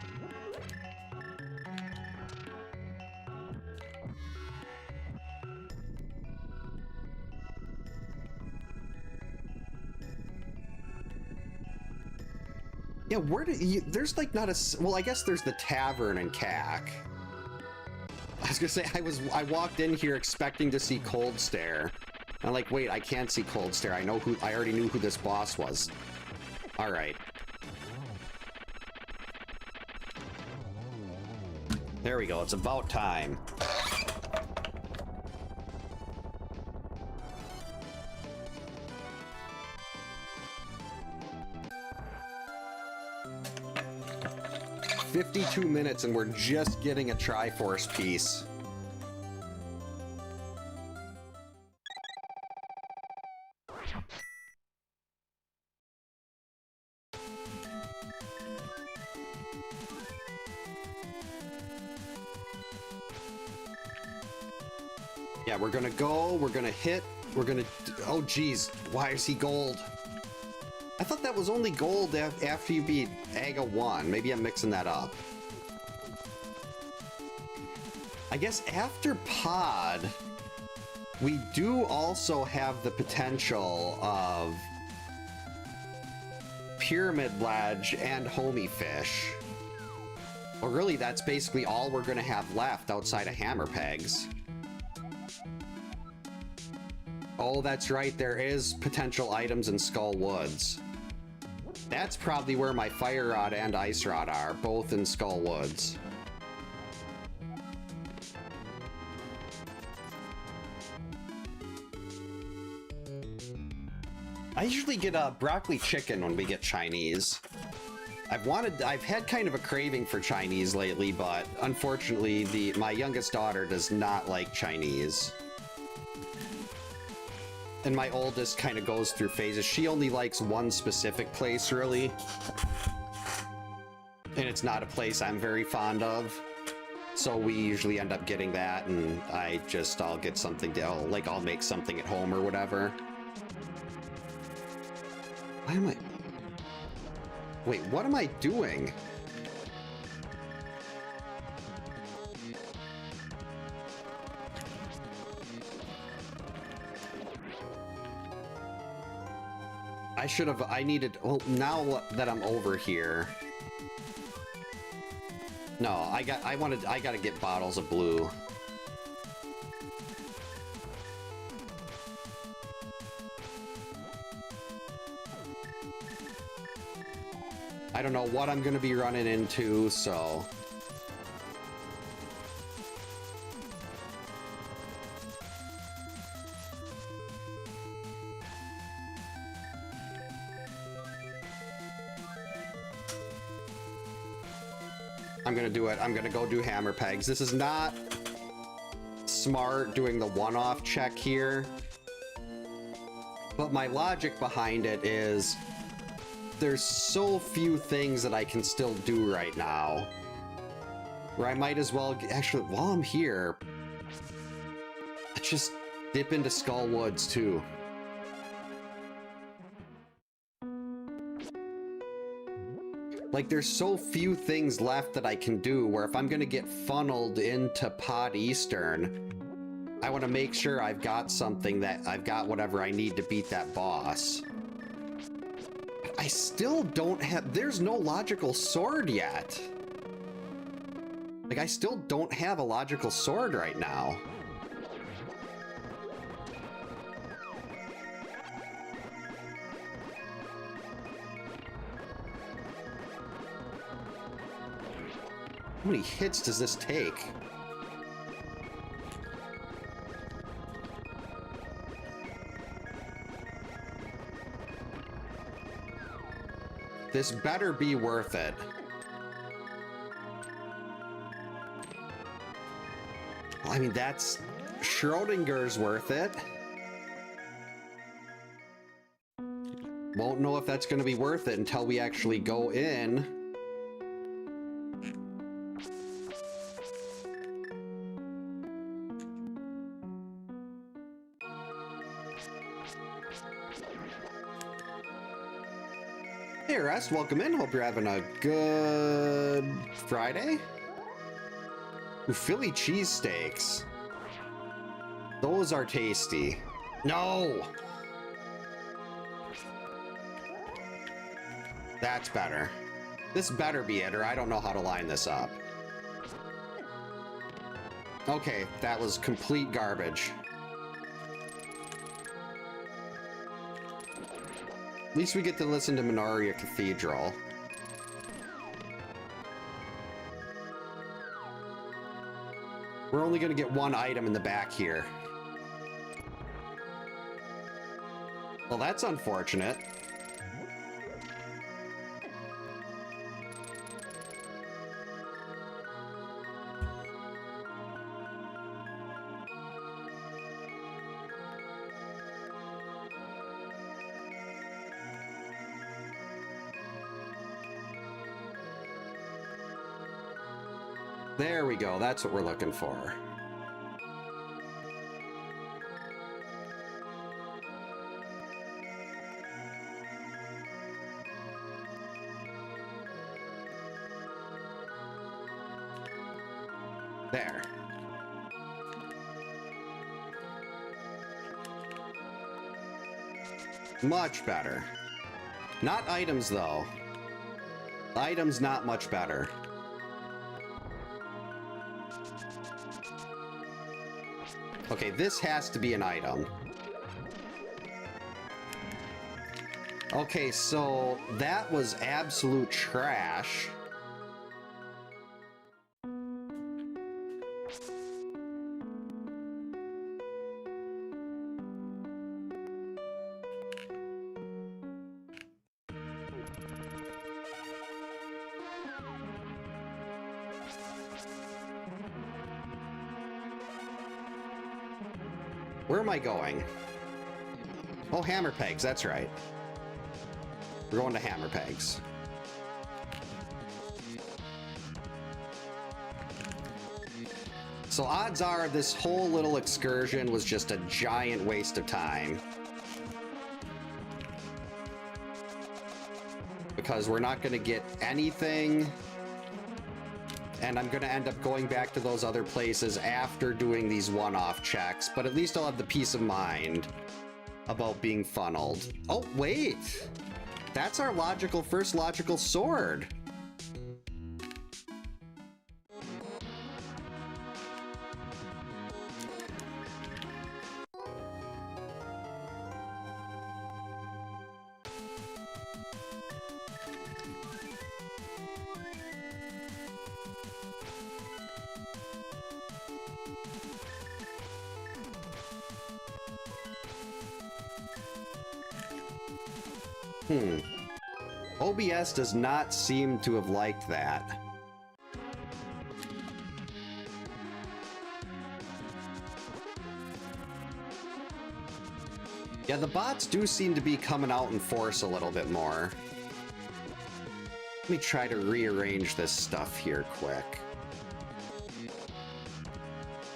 Yeah, where did you... There's like not a... Well, I guess there's the tavern in CAC. I was gonna say, I walked in here expecting to see Cold Stare. I'm like, wait, I can't see Cold Stare. I already knew who this boss was. All right. There we go. It's about time. "52 minutes and we're just getting a Triforce piece." Yeah, we're gonna go, we're gonna hit, we're gonna... Oh, geez. Why is he gold? I thought that was only gold after you beat Aga 1. Maybe I'm mixing that up. I guess after Pod, we do also have the potential of Pyramid Ledge and Homie Fish. Well, really, that's basically all we're gonna have left outside of Hammer Pegs. Oh, that's right, there is potential items in Skull Woods. That's probably where my Fire Rod and Ice Rod are, both in Skull Woods. I usually get a broccoli chicken when we get Chinese. I've had kind of a craving for Chinese lately, but unfortunately my youngest daughter does not like Chinese. And my oldest kind of goes through phases. She only likes one specific place, really. And it's not a place I'm very fond of. So we usually end up getting that, and I'll get something to, like, I'll make something at home or whatever. Why am I... Wait, what am I doing? Well, now that I'm over here. No, I gotta get bottles of blue. I don't know what I'm gonna be running into, so... I'm gonna do it. I'm gonna go do Hammer Pegs. This is not smart doing the one-off check here, but my logic behind it is there's so few things that I can still do right now, where I might as well, actually, while I'm here, just dip into Skull Woods too. Like, there's so few things left that I can do, where if I'm gonna get funneled into Pod Eastern, I want to make sure I've got something, that I've got whatever I need to beat that boss. But I still don't have... There's no logical sword yet. Like, I still don't have a logical sword right now. How many hits does this take? This better be worth it. I mean, that's... Schrodinger's worth it. Won't know if that's going to be worth it until we actually go in. Hey, Rest, welcome in. Hope you're having a good Friday. Ooh, Philly cheesesteaks. Those are tasty. No! That's better. This better be it, or I don't know how to line this up. Okay, that was complete garbage. At least we get to listen to Minoria Cathedral. We're only going to get one item in the back here. Well, that's unfortunate. There we go, that's what we're looking for. There. Much better. Not items, though. Items not much better. Okay, this has to be an item. Okay, so that was absolute trash. Where am I going? Oh, hammer pegs, that's right. We're going to hammer pegs. So odds are this whole little excursion was just a giant waste of time. Because we're not going to get anything. And I'm going to end up going back to those other places after doing these one-off checks. But at least I'll have the peace of mind about being funneled. Oh, wait! That's our first logical sword. OBS does not seem to have liked that. Yeah, the bots do seem to be coming out in force a little bit more. Let me try to rearrange this stuff here quick.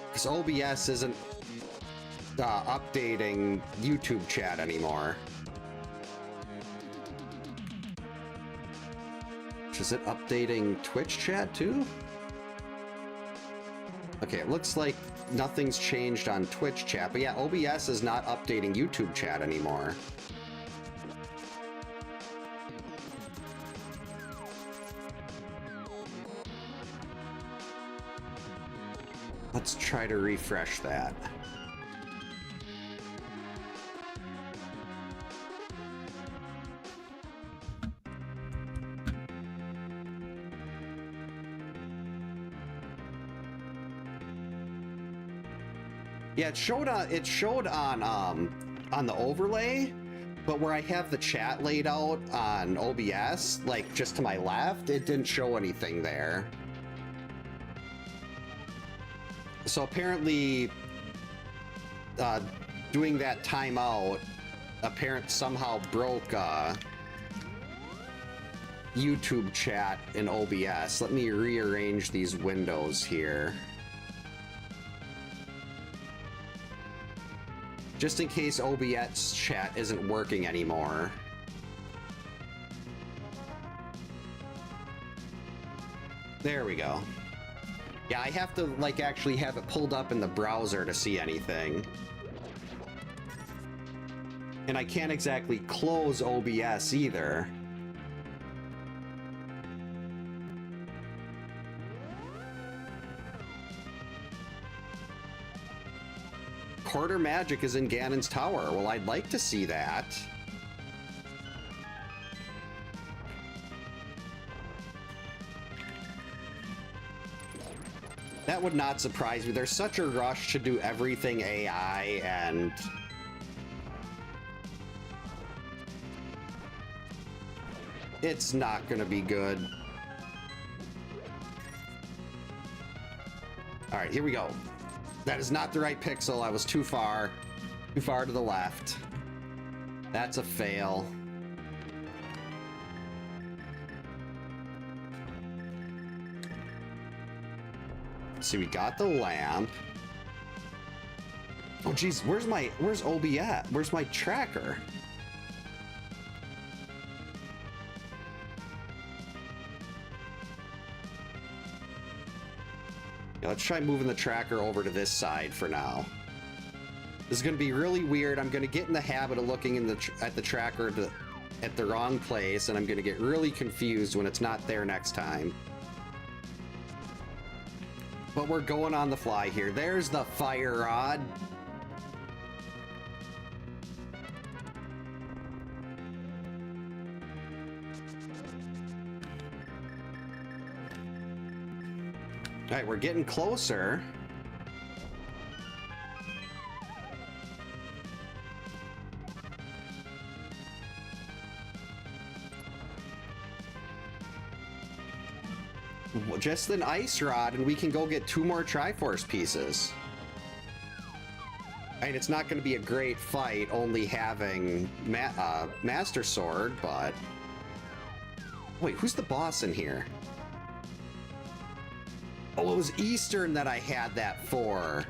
Because OBS isn't updating YouTube chat anymore. Is it updating Twitch chat too? Okay, it looks like nothing's changed on Twitch chat, but yeah, OBS is not updating YouTube chat anymore. Let's try to refresh that. Yeah, it showed on the overlay, but where I have the chat laid out on OBS, like just to my left, it didn't show anything there. So apparently, doing that timeout, somehow broke YouTube chat in OBS. Let me rearrange these windows here. Just in case OBS chat isn't working anymore. There we go. Yeah, I have to, like, actually have it pulled up in the browser to see anything. And I can't exactly close OBS either. quarter magic is in Ganon's tower. Well, I'd like to see that. That would not surprise me. There's such a rush to do everything AI, and it's not gonna be good. All right, here we go. That is not the right pixel. I was too far to the left. That's a fail. See, we got the lamp. Oh geez, where's Obi at? Where's my tracker? Yeah, let's try moving the tracker over to this side for now. This is going to be really weird. I'm going to get in the habit of looking at the tracker at the wrong place, and I'm going to get really confused when it's not there next time. But we're going on the fly here. There's the fire rod. All right, we're getting closer. Just an ice rod, and we can go get 2 more Triforce pieces. I mean, it's not going to be a great fight, only having Master Sword, but... Wait, who's the boss in here? Oh, it was Eastern that I had that for.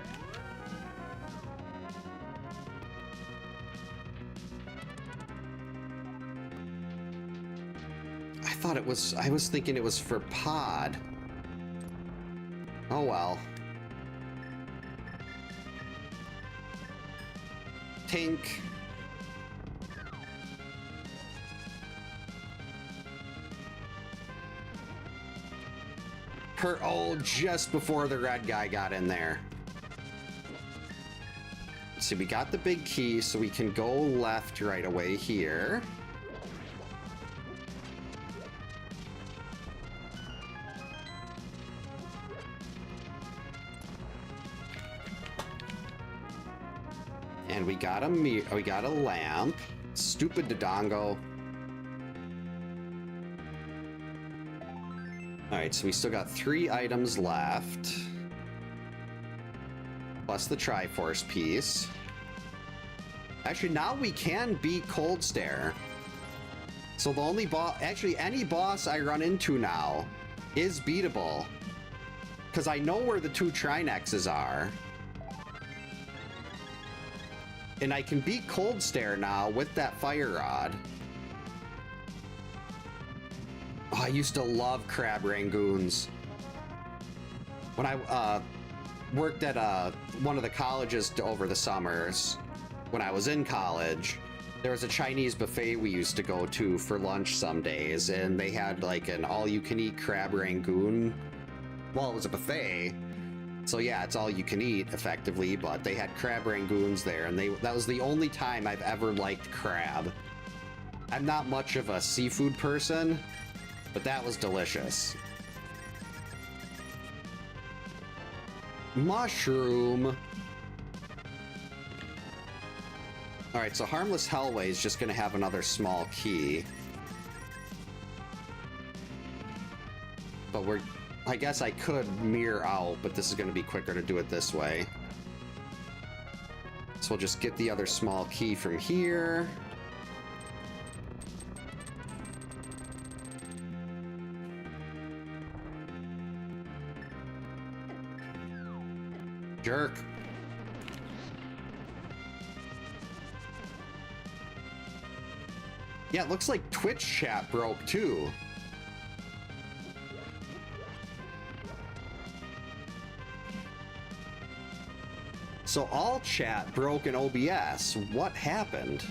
I was thinking it was for Pod. Oh well. Tink. Oh, just before the red guy got in there. Let's see, we got the big key, so we can go left right away here. And we got a lamp. Stupid Dodongo. Alright, so we still got 3 items left. Plus the Triforce piece. Actually, now we can beat Cold Stare. So the only boss... Actually, any boss I run into now is beatable. Because I know where the 2 Trinexes are. And I can beat Cold Stare now with that fire rod. Oh, I used to love crab rangoons. When I worked at one of the colleges over the summers, when I was in college, there was a Chinese buffet we used to go to for lunch some days, and they had like an all-you-can-eat crab rangoon. Well, it was a buffet. So yeah, it's all you can eat effectively, but they had crab rangoons there, and that was the only time I've ever liked crab. I'm not much of a seafood person, but that was delicious. Mushroom. All right, so Harmless Hellway is just gonna have another small key. But I guess I could mirror out, but this is going to be quicker to do it this way. So we'll just get the other small key from here. Jerk. Yeah, it looks like Twitch chat broke too. So all chat broke in OBS. What happened?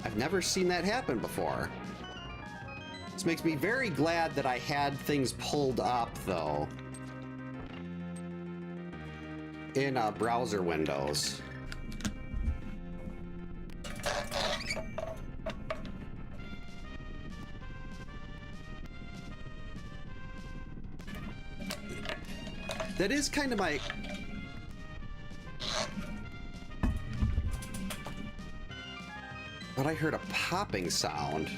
I've never seen that happen before. This makes me very glad that I had things pulled up, though, in browser windows. That is kind of my... But I heard a popping sound.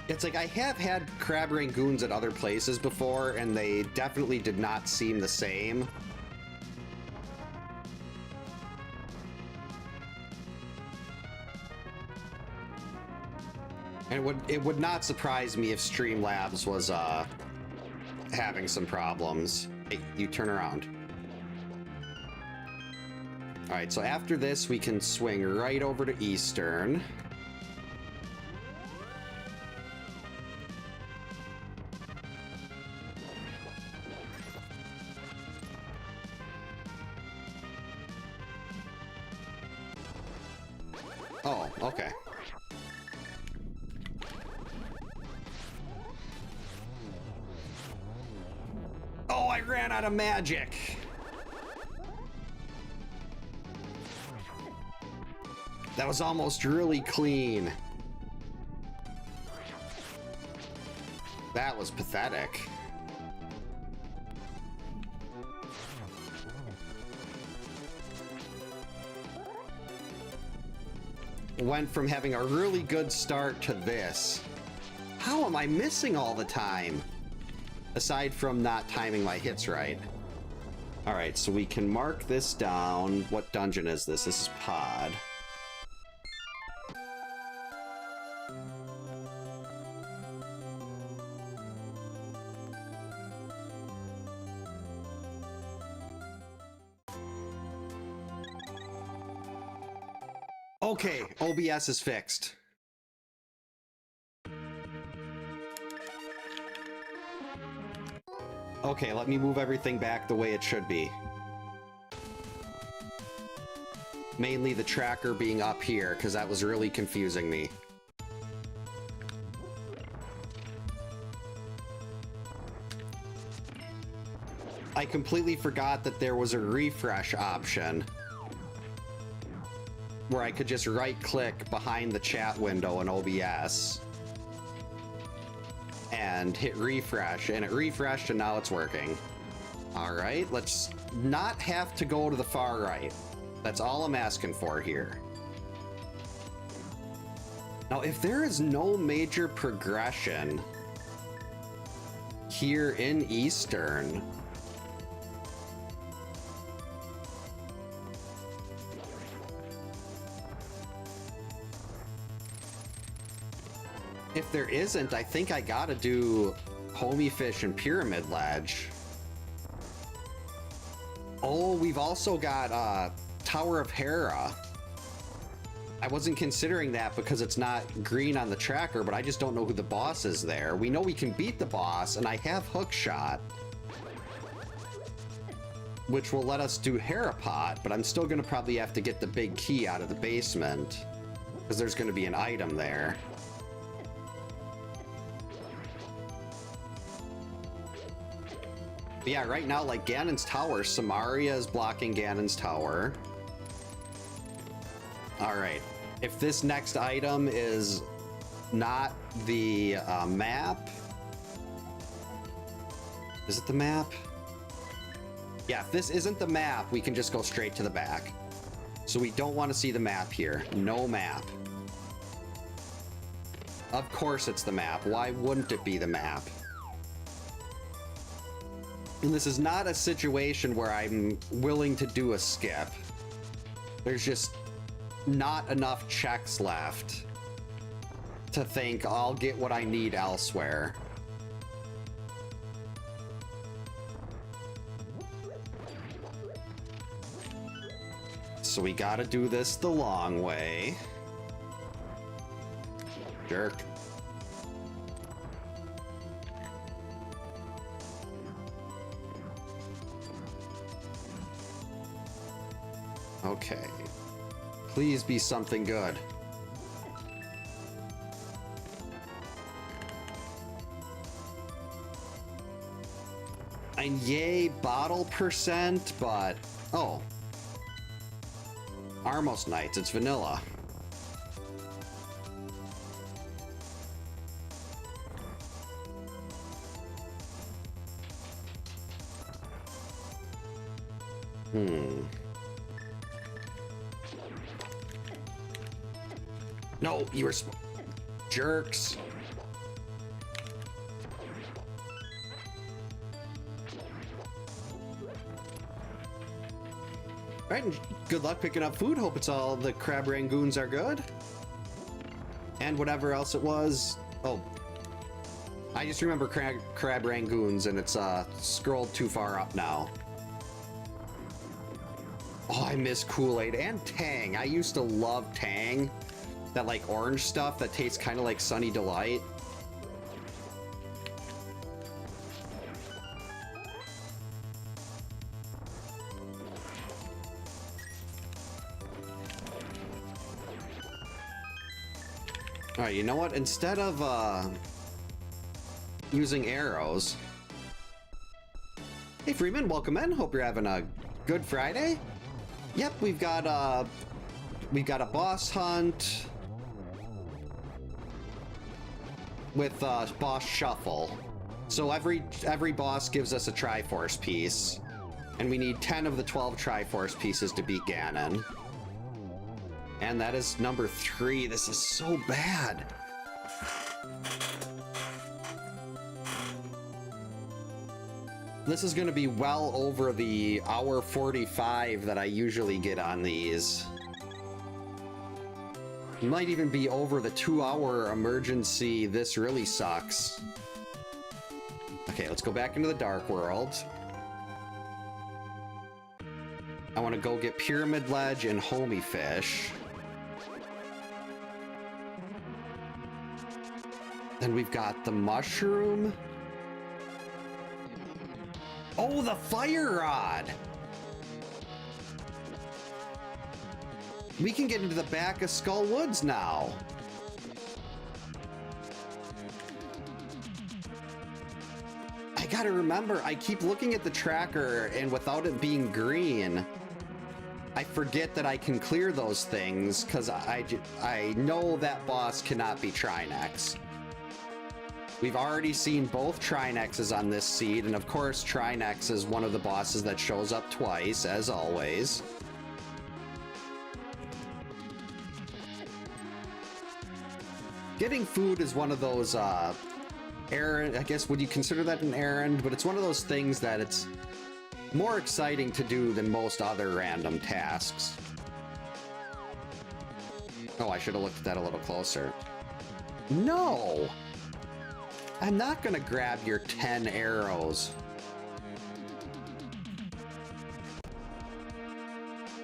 It's like I have had crab rangoons at other places before, and they definitely did not seem the same. And it would not surprise me if Streamlabs was having some problems. Hey, you turn around. All right, so after this, we can swing right over to Eastern. Oh, okay. Oh, I ran out of magic. That was almost really clean. That was pathetic. Went from having a really good start to this. How am I missing all the time? Aside from not timing my hits right. All right, so we can mark this down. What dungeon is this? This is Pod. Okay, OBS is fixed. Okay, let me move everything back the way it should be. Mainly the tracker being up here, because that was really confusing me. I completely forgot that there was a refresh option where I could just right-click behind the chat window in OBS and hit refresh, and it refreshed, and now it's working. All right, let's not have to go to the far right. That's all I'm asking for here. Now, if there is no major progression here in Eastern, if there isn't, I think I gotta do Homie Fish and Pyramid Ledge. Oh, we've also got Tower of Hera. I wasn't considering that because it's not green on the tracker, but I just don't know who the boss is there. We know we can beat the boss, and I have Hookshot, which will let us do Herapot, but I'm still gonna probably have to get the big key out of the basement because there's gonna be an item there. But yeah, right now, like Ganon's Tower, Samaria is blocking Ganon's Tower. All right, if this next item is not the map, is it the map? Yeah, if this isn't the map, we can just go straight to the back. So we don't want to see the map here. No map. Of course it's the map. Why wouldn't it be the map? And this is not a situation where I'm willing to do a skip. There's just not enough checks left to think I'll get what I need elsewhere. So we gotta do this the long way. Jerk. Okay. Please be something good. And yay, bottle percent, but... Oh. Armos Knights, it's vanilla. No, you were jerks. All right, good luck picking up food. Hope it's all the crab rangoons are good. And whatever else it was. Oh, I just remember crab rangoons, and it's scrolled too far up now. Oh, I miss Kool-Aid and Tang. I used to love Tang. That like orange stuff that tastes kind of like Sunny Delight. All right, you know what? Instead of using arrows. Hey Freeman, welcome in. Hope you're having a good Friday. Yep, we've got a boss hunt with boss shuffle. So every boss gives us a Triforce piece, and we need 10 of the 12 Triforce pieces to beat Ganon. And that is number 3. This is so bad. This is going to be well over the hour 45 that I usually get on these. Might even be over the 2-hour emergency. This really sucks. Okay, let's go back into the Dark World. I want to go get Pyramid Ledge and Homie Fish. Then we've got the Mushroom. Oh, the Fire Rod! We can get into the back of Skull Woods now. I gotta remember, I keep looking at the tracker, and without it being green, I forget that I can clear those things, because I know that boss cannot be Trinex. We've already seen both Trinexes on this seed, and of course Trinex is one of the bosses that shows up twice, as always. Getting food is one of those, errand, I guess, would you consider that an errand? But it's one of those things that it's more exciting to do than most other random tasks. Oh, I should have looked at that a little closer. No! I'm not gonna grab your 10 arrows.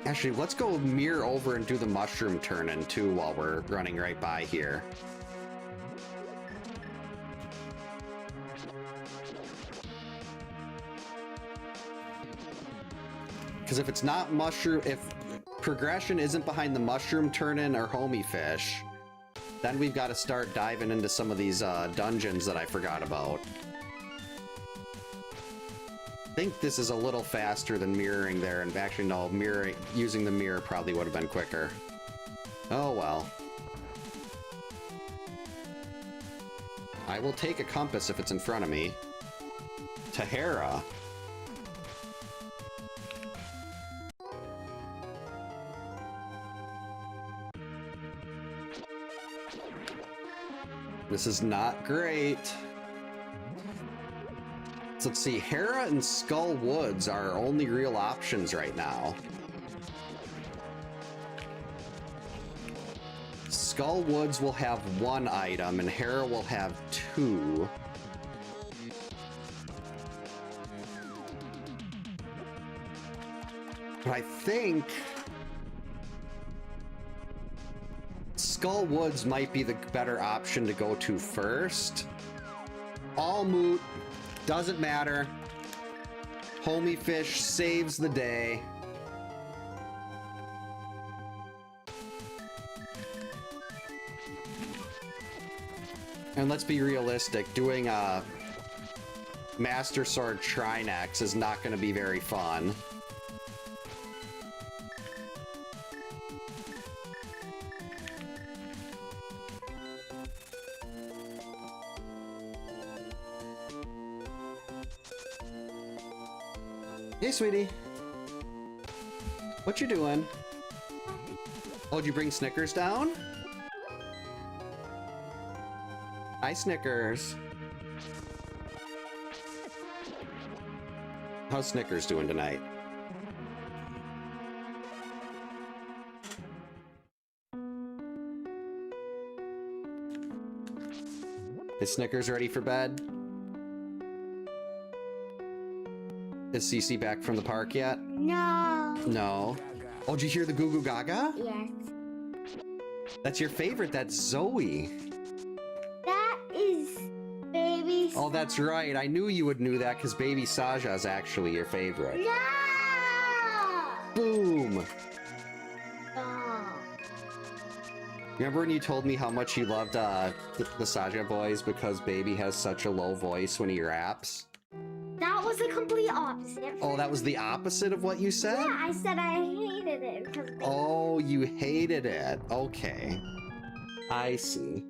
Actually, let's go mirror over and do the mushroom turn-in too while we're running right by here. Because if it's not mushroom, if progression isn't behind the mushroom turn-in or homie fish, then we've got to start diving into some of these dungeons that I forgot about. I think this is a little faster than mirroring there, and actually no, mirroring, using the mirror probably would have been quicker. Oh well. I will take a compass if it's in front of me. Tahara. This is not great. So let's see, Hera and Skull Woods are our only real options right now. Skull Woods will have 1 item and Hera will have 2. But I think Skull Woods might be the better option to go to first. All moot, doesn't matter. Homie Fish saves the day. And let's be realistic, doing a Master Sword Trinex is not going to be very fun. Hey, sweetie. What you doing? Oh, did you bring Snickers down? Hi, Snickers. How's Snickers doing tonight? Is Snickers ready for bed? Is Cece back from the park yet? No. No. Oh, did you hear the Goo Goo Gaga? Yes. That's your favorite. That's Zoe. That is baby. Oh, that's right. I knew you would know that because Baby Saja is actually your favorite. No. Boom. Oh. Remember when you told me how much you loved the Saja boys because Baby has such a low voice when he raps? That was the complete opposite. Oh, that was the opposite of what you said? Yeah, I said I hated it because baby. Oh, you hated it. Okay. I see.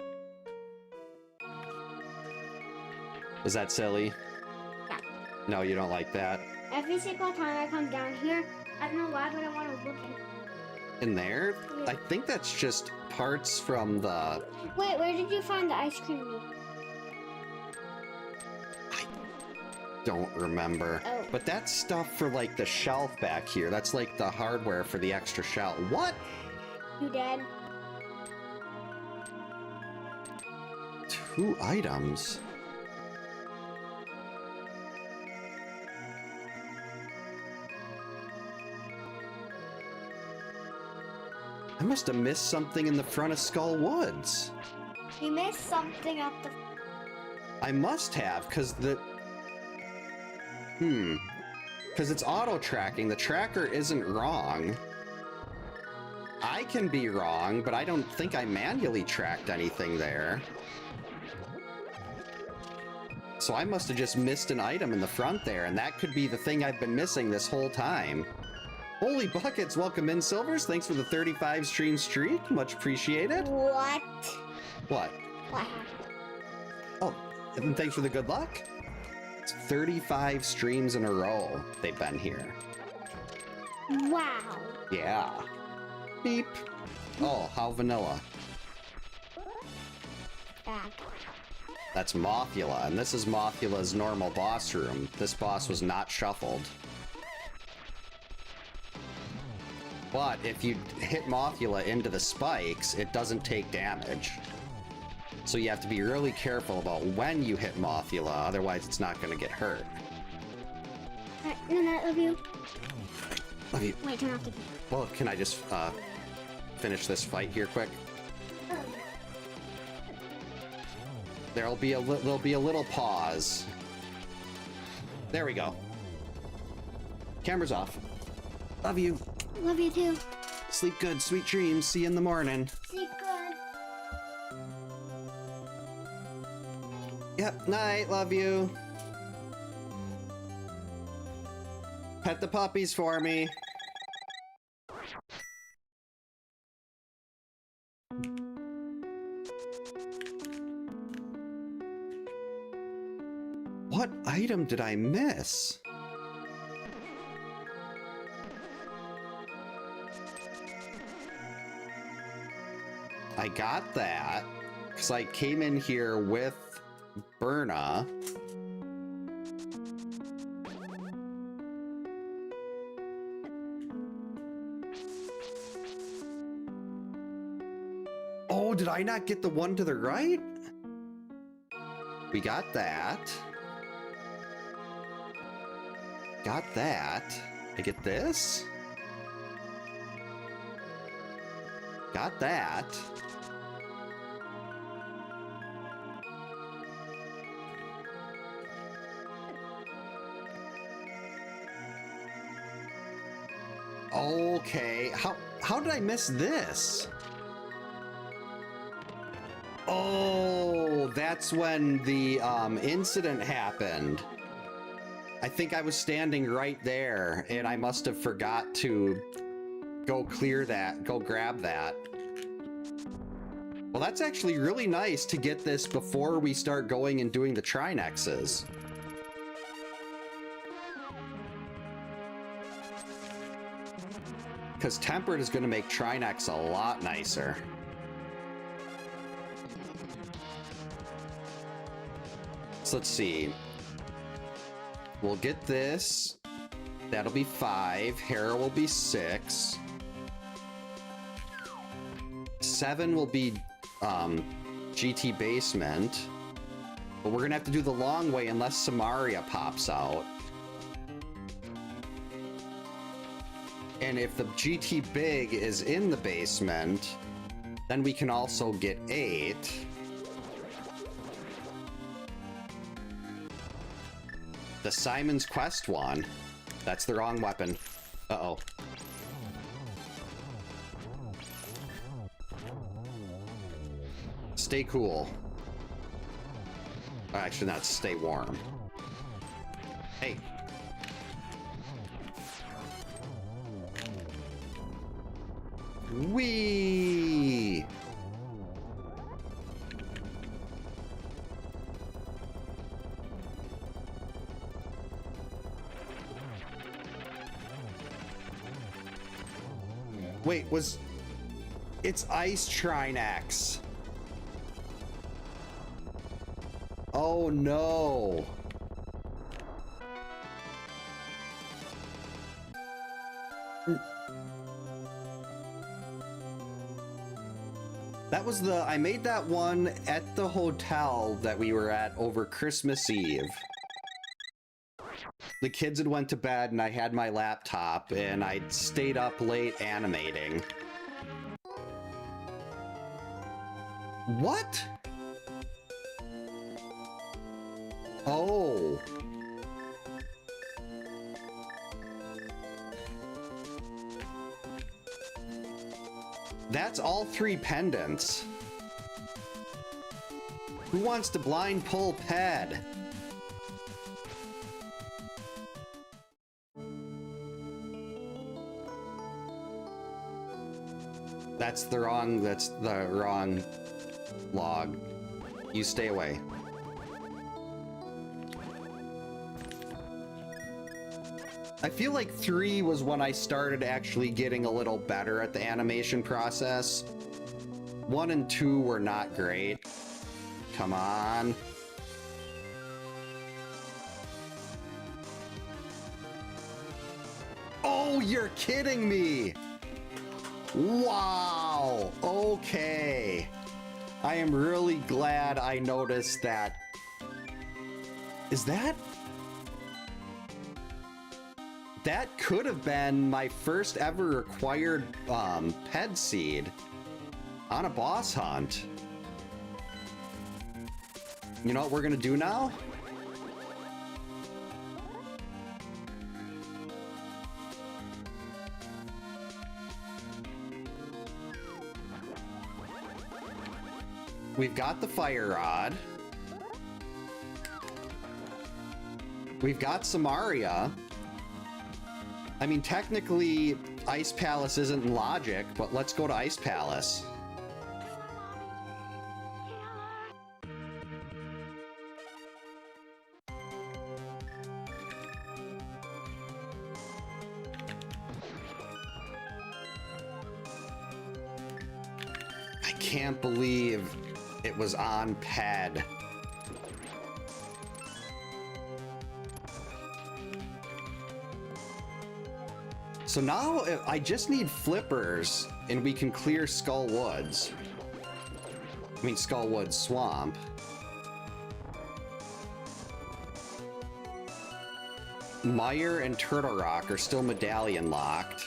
Is that silly? Yeah. No, you don't like that. Every single time I come down here, I don't know why, but I want to look at it. In there? Yeah. I think that's just parts from the... Wait, where did you find the ice cream meat? Don't remember. Oh. But that's stuff for like the shelf back here. That's like the hardware for the extra shelf. What? You dead? 2 items. I must have missed something in the front of Skull Woods. You missed something at the... I must have, because the... Because it's auto-tracking. The tracker isn't wrong. I can be wrong, but I don't think I manually tracked anything there. So I must have just missed an item in the front there, and that could be the thing I've been missing this whole time. Holy buckets, welcome in, Silvers. Thanks for the 35 stream streak. Much appreciated. What? What? What happened? Oh, and thanks for the good luck. It's 35 streams in a row they've been here. Wow. Yeah. Beep. Oh, how vanilla. Bad. That's Mothula, and this is Mothula's normal boss room. This boss was not shuffled. But if you hit Mothula into the spikes, it doesn't take damage. So you have to be really careful about when you hit Mothula, otherwise it's not going to get hurt. Alright, I love you. Love you. Wait, turn off the... Well, can I just finish this fight here quick? Oh. There'll be a little pause. There we go. Camera's off. Love you. Love you too. Sleep good, sweet dreams. See you in the morning. Sleep good. Yep, night, love you. Pet the puppies for me. What item did I miss? I got that because I came in here with Berna. Oh, did I not get the one to the right? We got that. Got that. I get this. Got that. Okay, how did I miss this? Oh, that's when the incident happened. I think I was standing right there, and I must have forgot to go clear that, go grab that. Well, that's actually really nice to get this before we start going and doing the trinexes. Because tempered is going to make trinex a lot nicer. So let's see. We'll get this. That'll be 5. Hera will be 6. 7 will be GT basement. But we're gonna have to do the long way unless Samaria pops out. And if the GT big is in the basement, then we can also get 8. The Simon's Quest one. That's the wrong weapon. Uh-oh. Stay cool. Actually, not stay warm. Hey. Whee! Wait, it's Ice Trinex. Oh no. That was I made that one at the hotel that we were at over Christmas Eve. The kids had went to bed and I had my laptop and I stayed up late animating. What? Oh. That's all 3 pendants. Who wants to blind pull ped? That's the wrong log. You stay away. I feel like 3 was when I started actually getting a little better at the animation process. 1 and 2 were not great. Come on. Oh, you're kidding me! Wow! Okay. I am really glad I noticed that. Is that? That could have been my first ever acquired ped seed on a boss hunt. You know what we're gonna do now? We've got the fire rod. We've got Samaria. I mean, technically, Ice Palace isn't in logic, but let's go to Ice Palace. I can't believe it was on ped. So now I just need flippers and we can clear Skull Woods. I mean, Skull Woods Swamp. Mire and Turtle Rock are still medallion locked.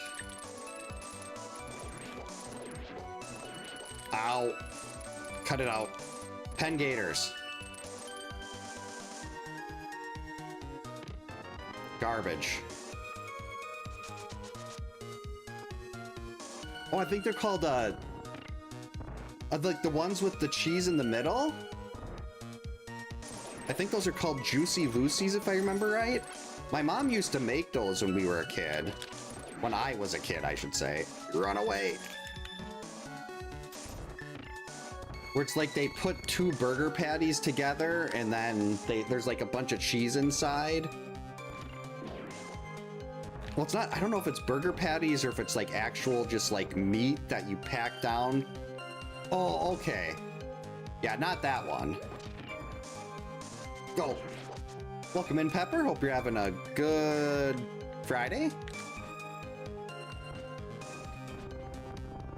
Ow. Cut it out. Pen Gators. Garbage. Oh, I think they're called, Like the ones with the cheese in the middle? I think those are called Juicy Lucy's, if I remember right. My mom used to make those when we were a kid. When I was a kid, I should say. Run away. Where it's like they put two burger patties together and then there's like a bunch of cheese inside. Well, it's not, I don't know if it's burger patties or if it's like actual just like meat that you pack down. Oh, okay. Yeah, not that one. Go. Welcome in, Pepper. Hope you're having a good Friday.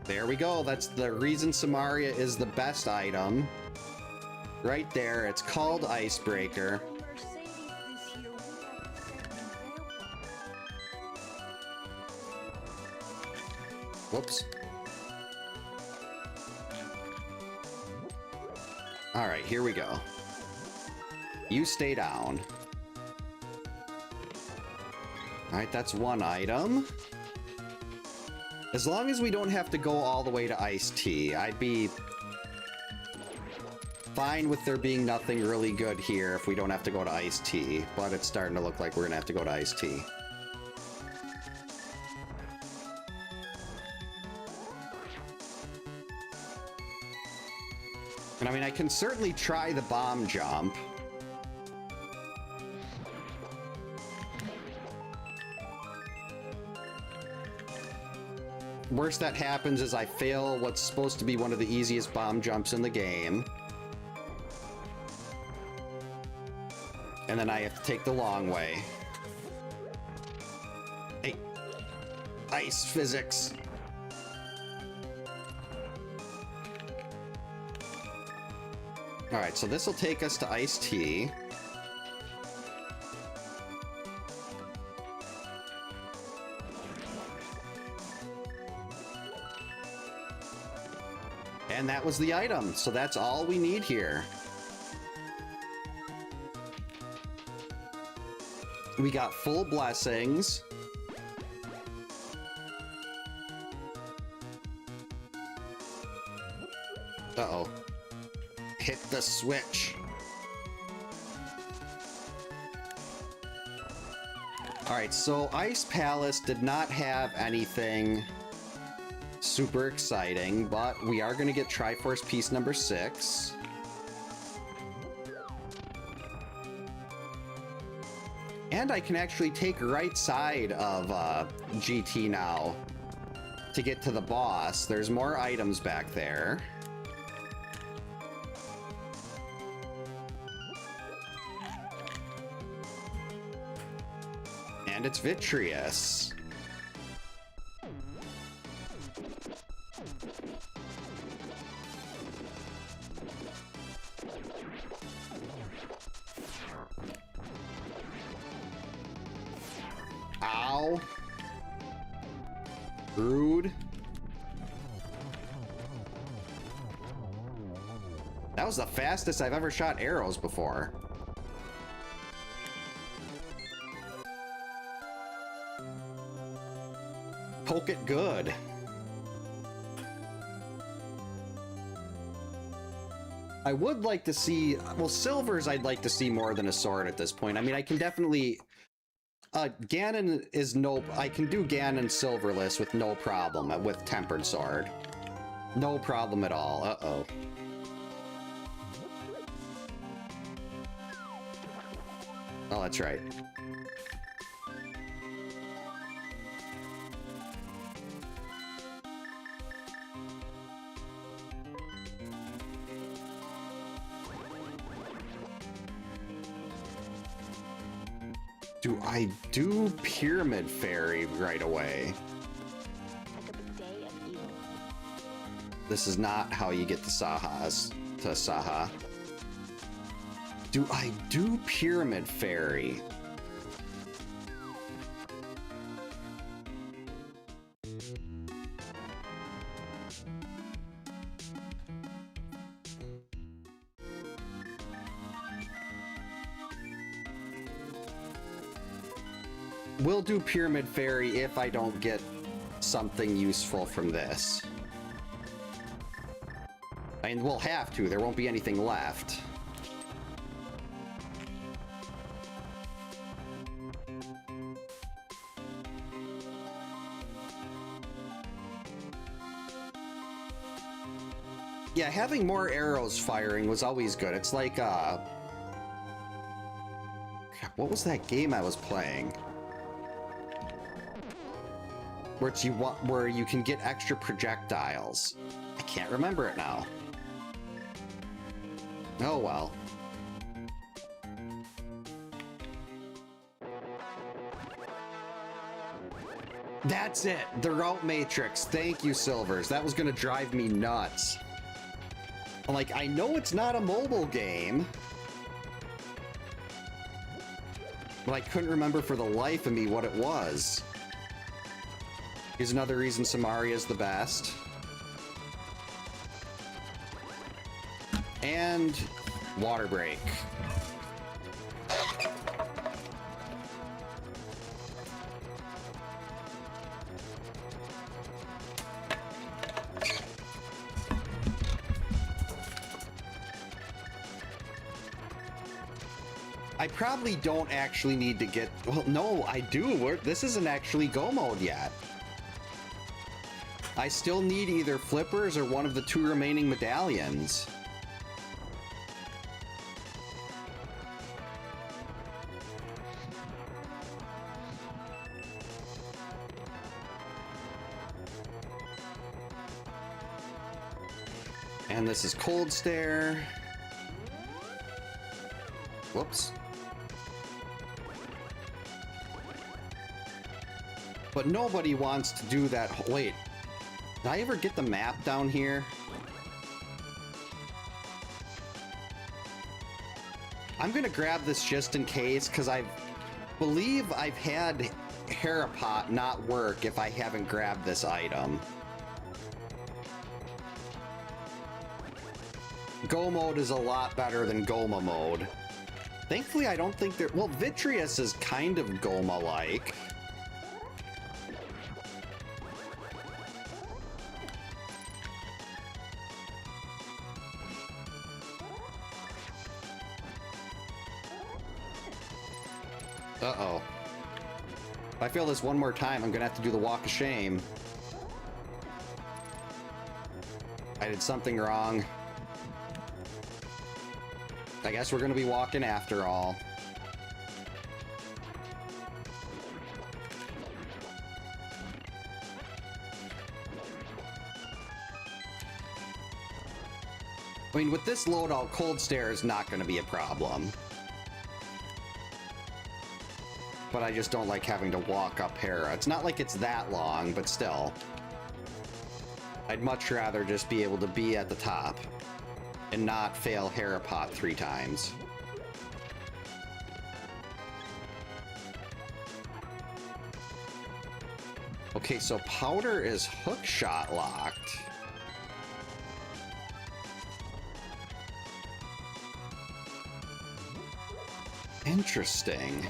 There we go. That's the reason Samaria is the best item. Right there. It's called Icebreaker. Whoops. All right, here we go. You stay down. All right, that's one item. As long as we don't have to go all the way to iced tea, I'd be fine with there being nothing really good here if we don't have to go to iced tea, but it's starting to look like we're gonna have to go to iced tea. And I mean, I can certainly try the bomb jump. Worst that happens is I fail what's supposed to be one of the easiest bomb jumps in the game. And then I have to take the long way. Hey, ice physics. All right, so this will take us to iced tea. And that was the item, so that's all we need here. We got full blessings. Uh-oh. Hit the switch. Alright, so Ice Palace did not have anything super exciting, but we are going to get Triforce piece number 6. And I can actually take right side of GT now to get to the boss. There's more items back there. And it's Vitreous. Ow. Rude. That was the fastest I've ever shot arrows before. Poke it good. I would like to see, well, silvers I'd like to see more than a sword at this point. I mean, I can definitely, Ganon is no, I can do Ganon silverless with no problem with tempered sword. No problem at all. Uh-oh. Oh, that's right. Do I do Pyramid Fairy right away? This is not how you get the Sahas to Saha. Do I do Pyramid Fairy? We'll do Pyramid Fairy if I don't get something useful from this. I mean, we'll have to. There won't be anything left. Yeah, having more arrows firing was always good. It's like, what was that game I was playing? Where you can get extra projectiles. I can't remember it now. Oh well. That's it! The route matrix. Thank you, Silvers. That was gonna drive me nuts. Like, I know it's not a mobile game, but I couldn't remember for the life of me what it was. Here's another reason Samaria is the best. And water break. I probably don't actually need to get... Well, no, I do. This isn't actually go mode yet. I still need either flippers or one of the 2 remaining medallions. And this is cold stare. Whoops. But nobody wants to do that. Wait, did I ever get the map down here? I'm gonna grab this just in case, because I believe I've had Harapot not work if I haven't grabbed this item. Go mode is a lot better than Goma mode. Thankfully, I don't think there... Well, Vitreous is kind of Goma-like. Uh-oh. If I fail this one more time, I'm gonna have to do the walk of shame. I did something wrong. I guess we're gonna be walking after all. I mean, with this loadout, cold stare is not gonna be a problem. But I just don't like having to walk up Hera. It's not like it's that long, but still. I'd much rather just be able to be at the top and not fail Harapot 3 times. Okay, so Powder is hookshot locked. Interesting.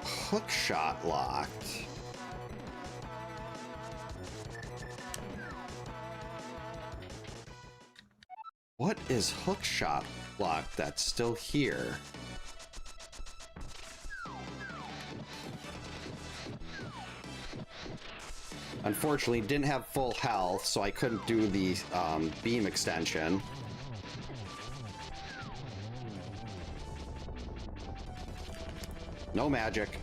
Hookshot locked. What is hookshot locked that's still here? Unfortunately, didn't have full health, so I couldn't do the beam extension. No magic.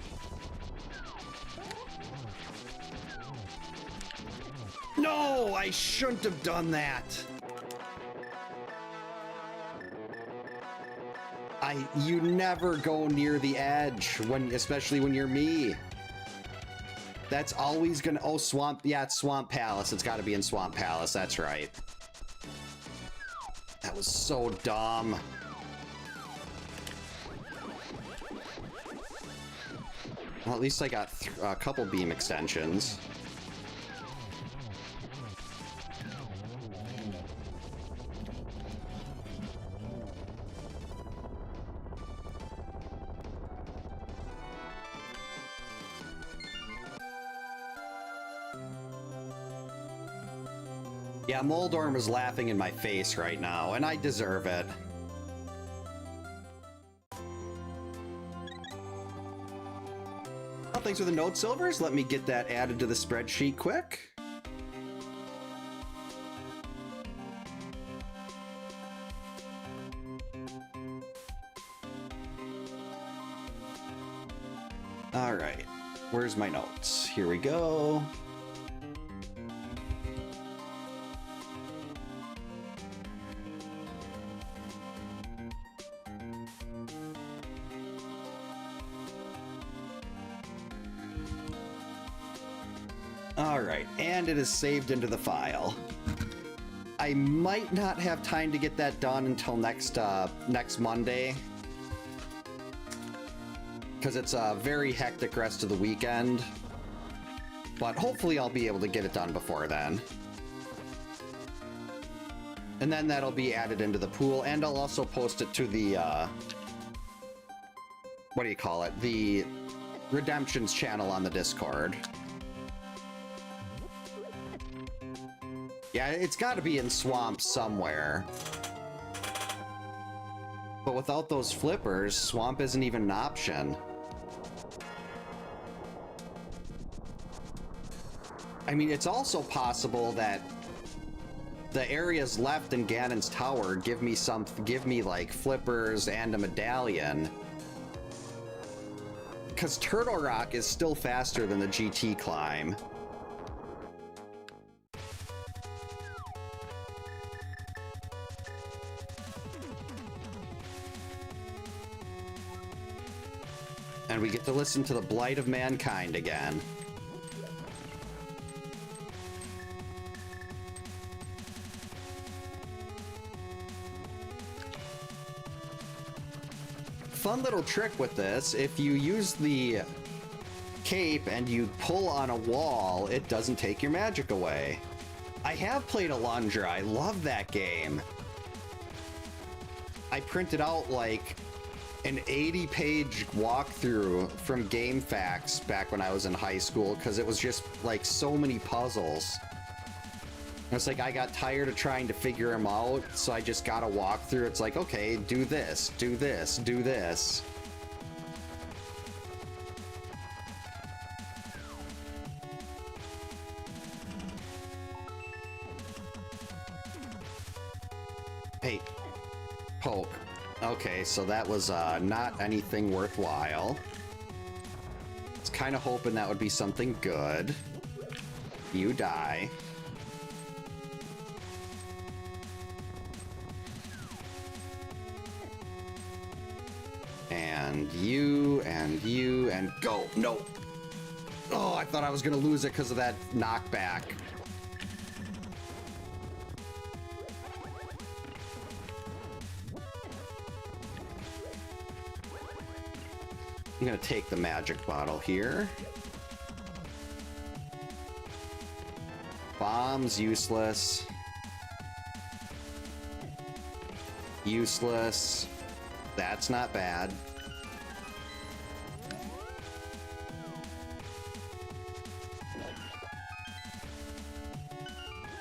No, I shouldn't have done that. You never go near the edge especially when you're me. That's always gonna... Oh, Swamp... Yeah, it's Swamp Palace. It's gotta be in Swamp Palace. That's right. That was so dumb. Well, at least I got a couple beam extensions. Yeah, Moldorm is laughing in my face right now, and I deserve it. Well, thanks for the note, Silvers. Let me get that added to the spreadsheet quick. All right, where's my notes? Here we go. All right, and it is saved into the file. I might not have time to get that done until next Monday, because it's a very hectic rest of the weekend, but hopefully I'll be able to get it done before then. And then that'll be added into the pool, and I'll also post it to the, what do you call it? The Redemptions channel on the Discord. Yeah, it's got to be in swamps somewhere. But without those flippers, swamp isn't even an option. I mean, it's also possible that the areas left in Ganon's tower give me like flippers and a medallion. Because Turtle Rock is still faster than the GT climb. And we get to listen to the Blight of Mankind again. Fun little trick with this, if you use the cape and you pull on a wall, it doesn't take your magic away. I have played Alundra, I love that game. I printed out like an 80-page walkthrough from GameFAQs back when I was in high school, because it was just like so many puzzles. It's like I got tired of trying to figure them out, so I just got a walkthrough. It's like, okay, do this, do this, do this. Hey, poke. Okay, so that was not anything worthwhile. I was kind of hoping that would be something good. You die. And you, and go! No! Oh, I thought I was gonna lose it because of that knockback. I'm gonna take the magic bottle here. Bombs, useless. Useless. That's not bad.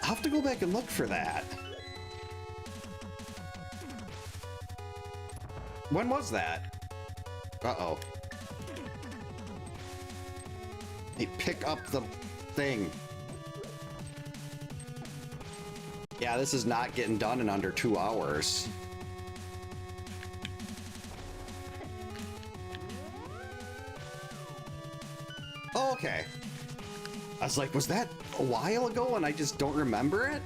I'll have to go back and look for that. When was that? Uh-oh. Hey, pick up the thing. Yeah, this is not getting done in under 2 hours. Oh, okay. I was like, was that a while ago and I just don't remember it?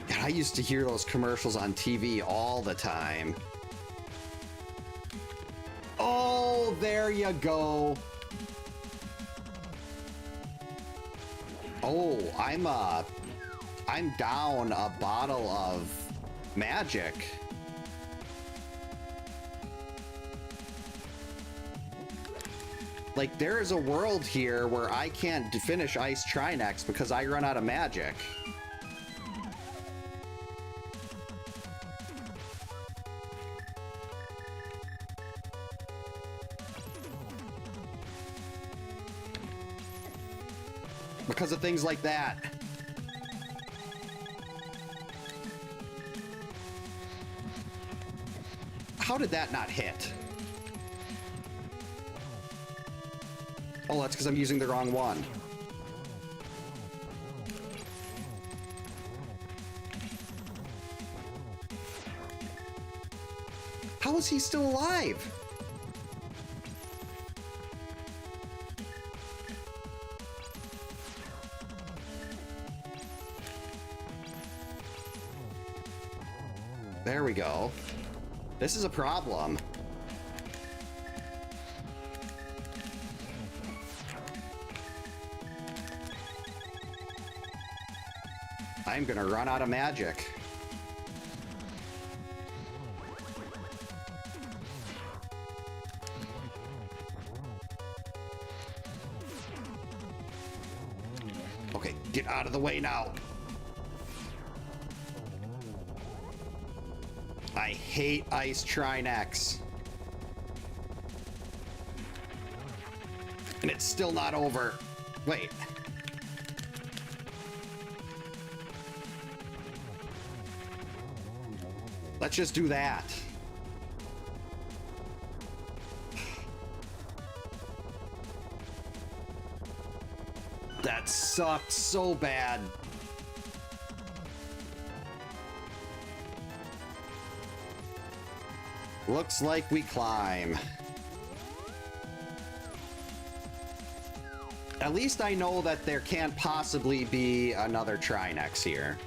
God, I used to hear those commercials on TV all the time. Oh, there you go. Oh, I'm down a bottle of magic. Like, there is a world here where I can't finish Ice Trinex because I run out of magic. Because of things like that. How did that not hit? Oh, that's because I'm using the wrong one. How is he still alive? There we go. This is a problem. I'm gonna run out of magic. Okay, get out of the way now. I hate ice Trinex. And it's still not over. Wait. Let's just do that. That sucked so bad. Looks like we climb. At least I know that there can't possibly be another Trinex here.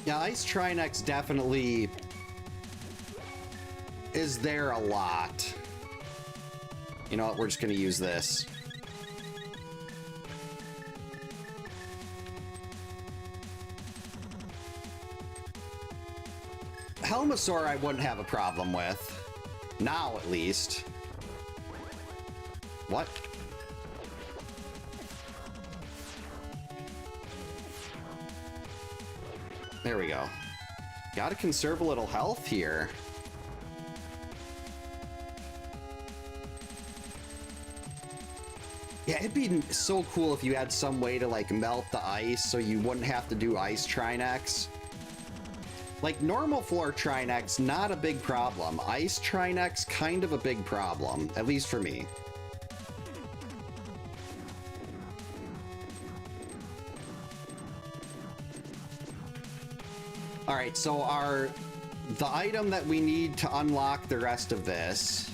Yeah, Ice Trinex definitely is there a lot. You know what? We're just gonna use this. Helmasaur I wouldn't have a problem with. Now, at least. What? There we go. Gotta conserve a little health here. Yeah, it'd be so cool if you had some way to, like, melt the ice so you wouldn't have to do Ice Trinex. Like, normal floor Trinex, not a big problem. Ice Trinex, kind of a big problem, at least for me. Alright, so the item that we need to unlock the rest of this...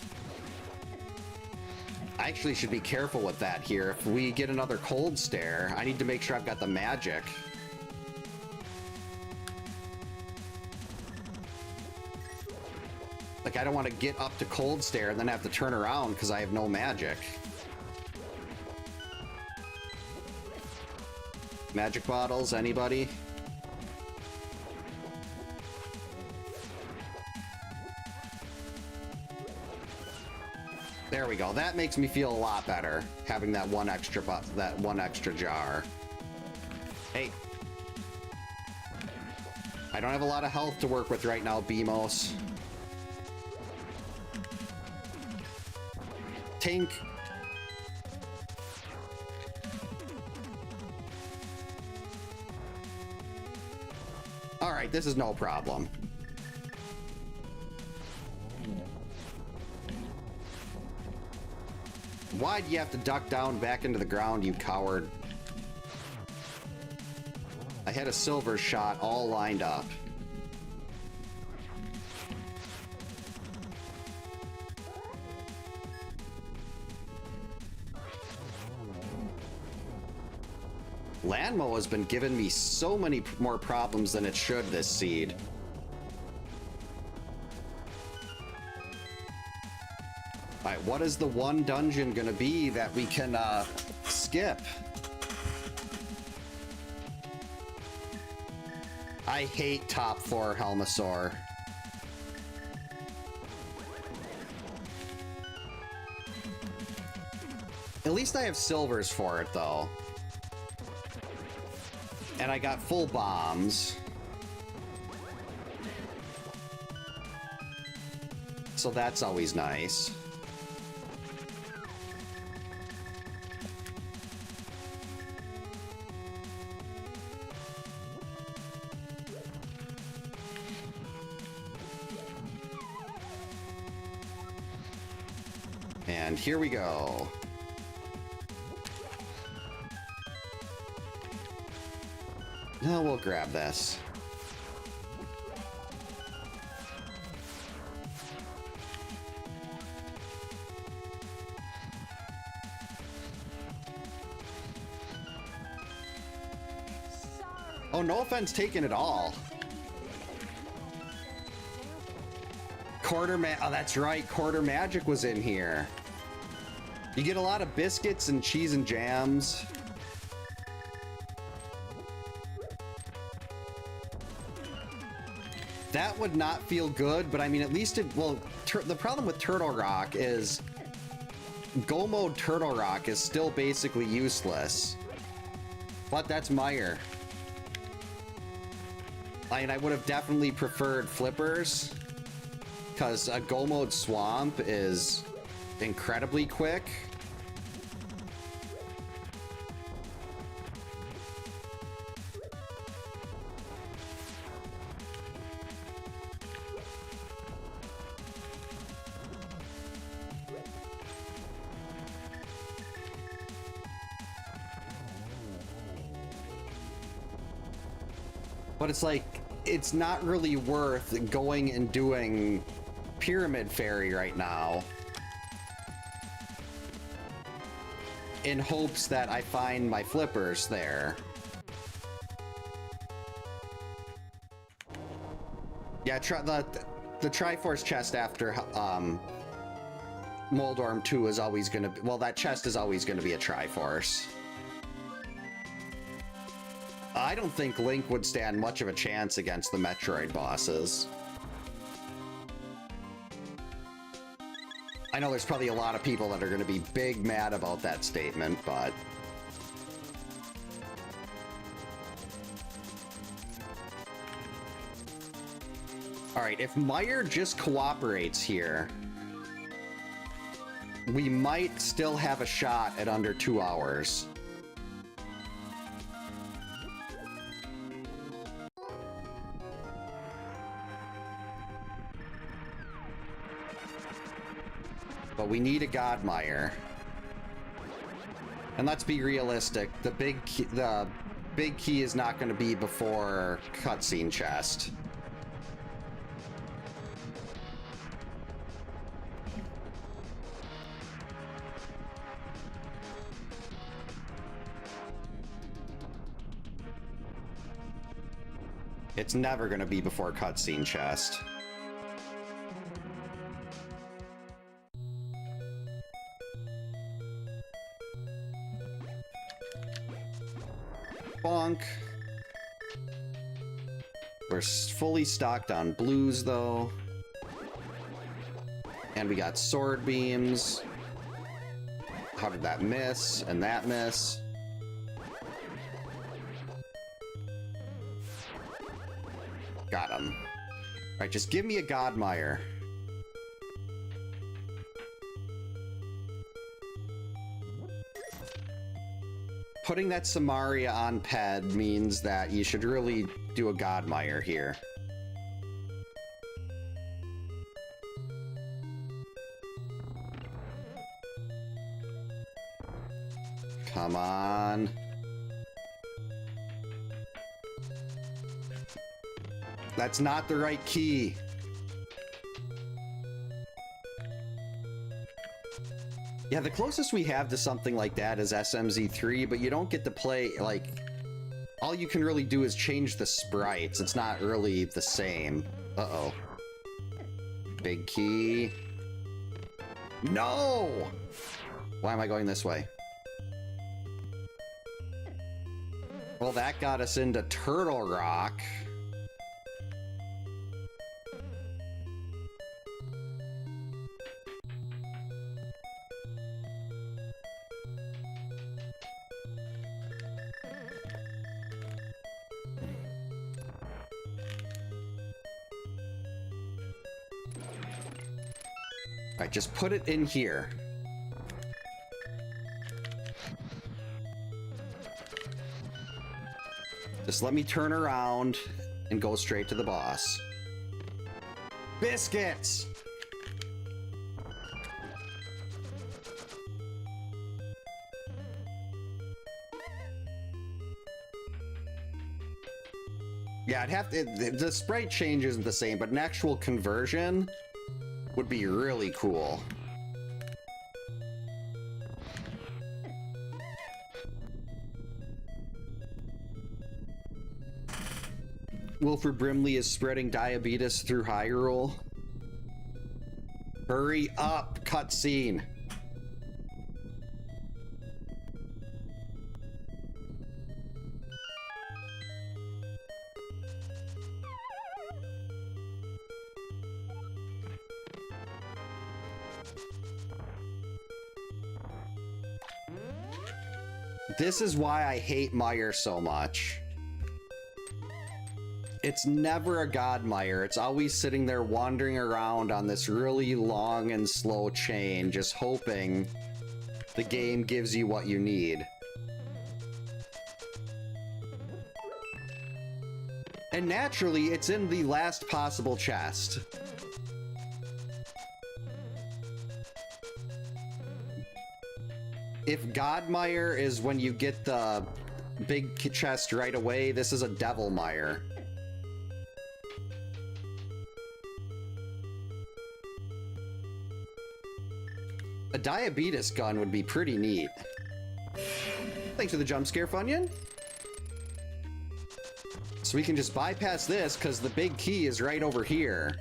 I actually should be careful with that here. If we get another cold stare, I need to make sure I've got the magic. Like, I don't want to get up to cold stare and then have to turn around because I have no magic. Magic bottles, anybody? There we go. That makes me feel a lot better, having that one extra jar. Hey. I don't have a lot of health to work with right now, Beamos. Tink. Alright, this is no problem. Why do you have to duck down back into the ground, you coward? I had a silver shot all lined up. Landmo has been giving me so many more problems than it should this seed. Alright, what is the one dungeon gonna be that we can skip? I hate top 4 Helmasaur. At least I have silvers for it, though. And I got full bombs. So that's always nice. And here we go. Now we'll grab this. Oh, no offense taken at all. Oh, that's right. Quarter magic was in here. You get a lot of biscuits and cheese and jams. That would not feel good, but I mean, at least it, well, the problem with Turtle Rock is Go Mode Turtle Rock is still basically useless. But that's Meyer. I mean, I would have definitely preferred Flippers, because a Go Mode Swamp is incredibly quick. But it's like, it's not really worth going and doing Pyramid Fairy right now in hopes that I find my Flippers there. Yeah, the Triforce chest after Moldorm 2 is always gonna be, well, that chest is always gonna be a Triforce. I don't think Link would stand much of a chance against the Metroid bosses. I know there's probably a lot of people that are going to be big mad about that statement, but... Alright, if Meyer just cooperates here, we might still have a shot at under 2 hours. But we need a Godmire. And let's be realistic, the big key is not going to be before cutscene chest. It's never going to be before cutscene chest. Bonk. We're fully stocked on blues, though. And we got sword beams. How did that miss? And that miss? Got him. Alright, just give me a Godmire. Putting that Samaria on Ped means that you should really do a Godmire here. Come on. That's not the right key. Yeah, the closest we have to something like that is SMZ3, but you don't get to play, like, all you can really do is change the sprites. It's not really the same. Uh-oh. Big key. No! Why am I going this way? Well, that got us into Turtle Rock. Alright, just put it in here. Just let me turn around and go straight to the boss. Biscuits! Yeah, I'd have to... The sprite change isn't the same, but an actual conversion would be really cool. Wilford Brimley is spreading diabetes through Hyrule. Hurry up, cutscene. This is why I hate Mire so much. It's never a god Mire. It's always sitting there wandering around on this really long and slow chain, just hoping the game gives you what you need. And naturally, it's in the last possible chest. If God Mire is when you get the big chest right away, this is a Devil Mire. A diabetes gun would be pretty neat. Thanks for the jump scare, Funyun. So we can just bypass this because the big key is right over here.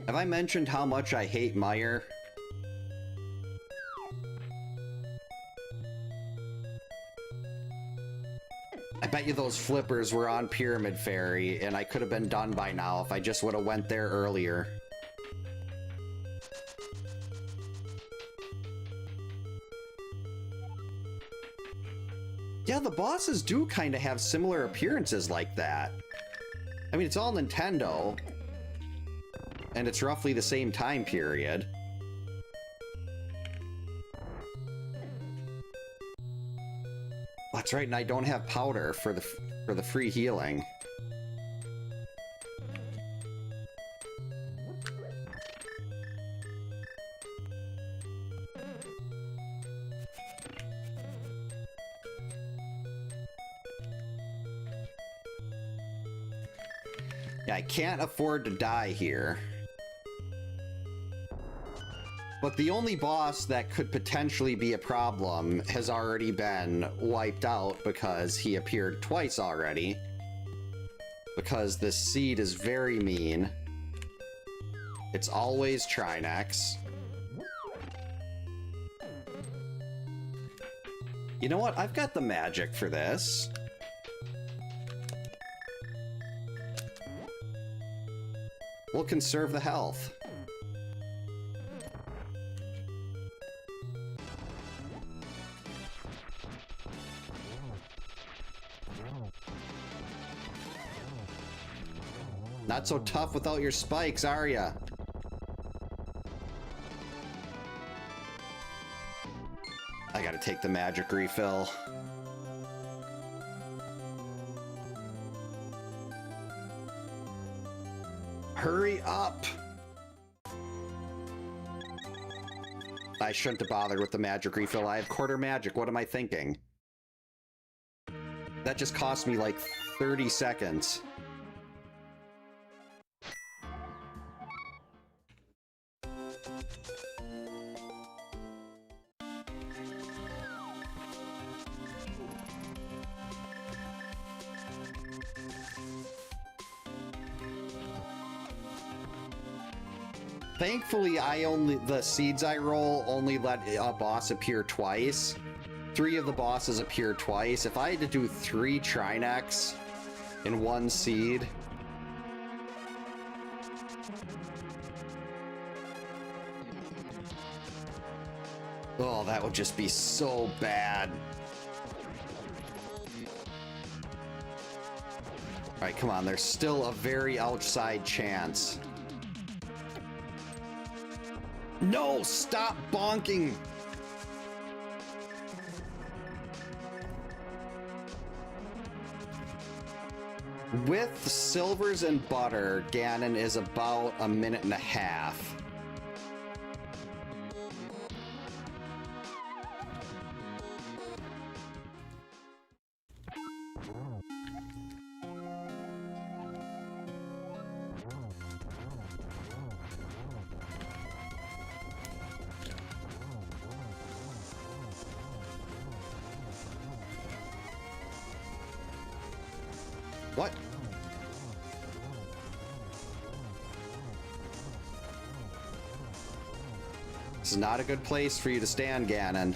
Have I mentioned how much I hate Mire? I bet you those flippers were on Pyramid Fairy, and I could have been done by now if I just would have went there earlier. Yeah, the bosses do kind of have similar appearances like that. I mean, it's all Nintendo, and it's roughly the same time period. That's right, and I don't have powder for the free healing. Yeah, I can't afford to die here. But the only boss that could potentially be a problem has already been wiped out because he appeared twice already. Because this seed is very mean. It's always Trinex. You know what? I've got the magic for this. We'll conserve the health. Not so tough without your spikes, are ya? I gotta take the magic refill. Hurry up! I shouldn't have bothered with the magic refill. I have quarter magic. What am I thinking? That just cost me like 30 seconds. Thankfully, the seeds I roll only let a boss appear twice. 3 of the bosses appear twice. If I had to do 3 Trinex in 1 seed... Oh, that would just be so bad. Alright, come on. There's still a very outside chance. No! Stop bonking! With silvers and butter, Ganon is about a minute and a half. What? This is not a good place for you to stand, Ganon.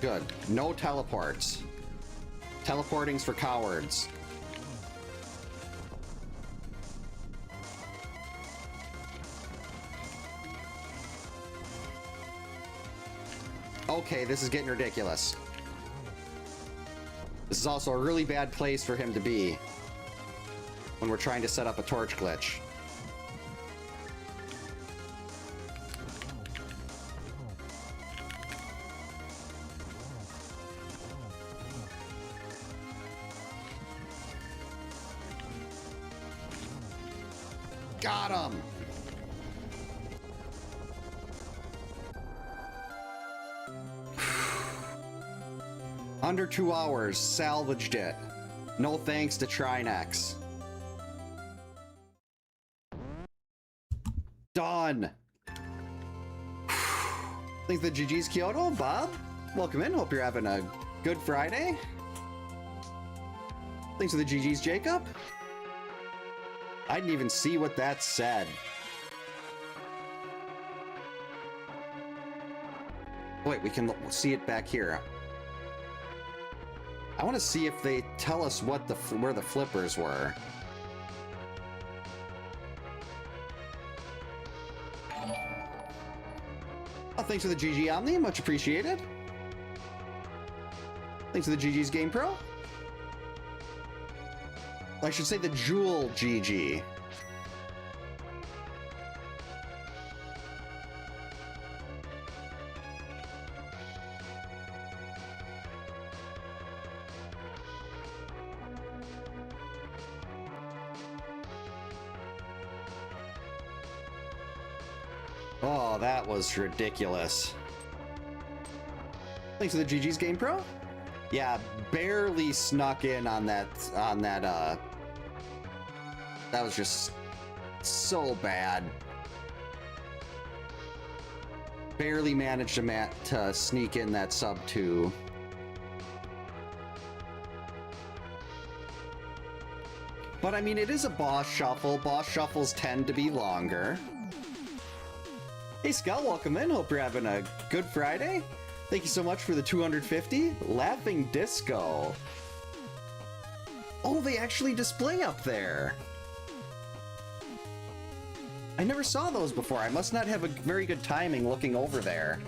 Good. No teleports. Teleporting's for cowards. Okay, this is getting ridiculous. This is also a really bad place for him to be when we're trying to set up a torch glitch. Got him! Under 2 hours, salvaged it. No thanks to Trinex. Done. Thanks to the GG's Kyoto. Bob, welcome in. Hope you're having a good Friday. Thanks to the GG's Jacob. I didn't even see what that said. Wait, we can see it back here. I want to see if they tell us what where the flippers were. Oh, thanks for the GG Omni, much appreciated. Thanks to the GG's Game Pro. I should say the Jewel GG. Oh, that was ridiculous. Thanks to the GG's Game Pro. Yeah, barely snuck in on that, that was just so bad. Barely managed to sneak in that sub 2. But I mean, it is a boss shuffle. Boss shuffles tend to be longer. Hey Skull, welcome in. Hope you're having a good Friday. Thank you so much for the 250. Laughing Disco. Oh, they actually display up there. I never saw those before. I must not have a very good timing looking over there.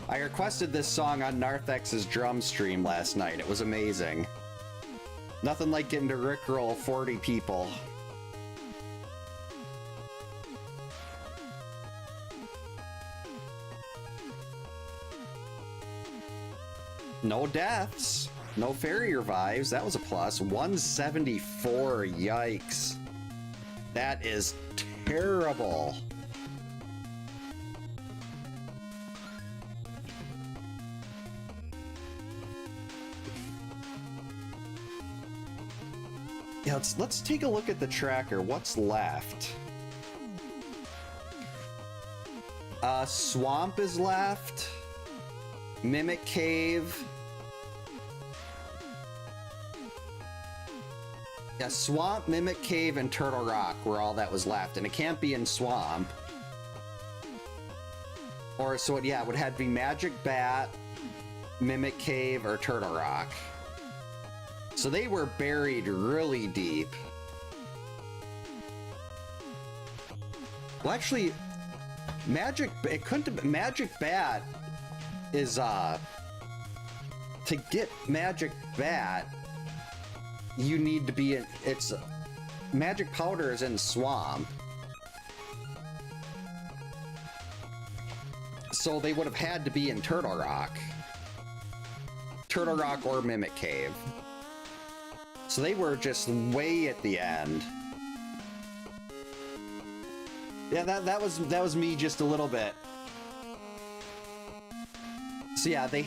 I requested this song on Narthex's drum stream last night. It was amazing. Nothing like getting to rickroll 40 people. No deaths. No fairy revives. That was a plus. 174. Yikes. That is terrible. Yeah, let's take a look at the tracker. What's left? Swamp is left. Mimic Cave. Yeah, Swamp, Mimic Cave, and Turtle Rock were all that was left, and it can't be in Swamp. Or, so yeah, it would have to be Magic Bat, Mimic Cave, or Turtle Rock. So they were buried really deep. Well, actually, it couldn't have, Magic Bat is, to get Magic Bat, you need to be in, it's, Magic Powder is in Swamp. So they would have had to be in Turtle Rock. Turtle Rock or Mimic Cave. So they were just way at the end. Yeah, that was me just a little bit. So yeah, they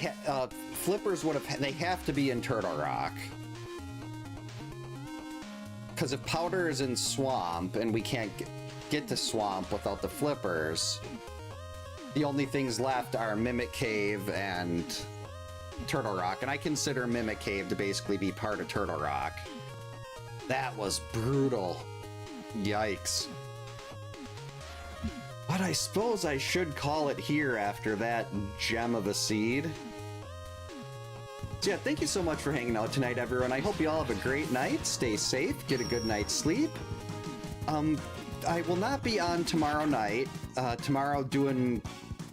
flippers would have, they have to be in Turtle Rock. Because if Powder is in Swamp and we can't get to Swamp without the flippers, the only things left are Mimic Cave and Turtle Rock, and I consider Mimic Cave to basically be part of Turtle Rock. That was brutal. Yikes. But I suppose I should call it here after that gem of a seed. So yeah, thank you so much for hanging out tonight, everyone. I hope you all have a great night. Stay safe, get a good night's sleep. I will not be on tomorrow night. Tomorrow doing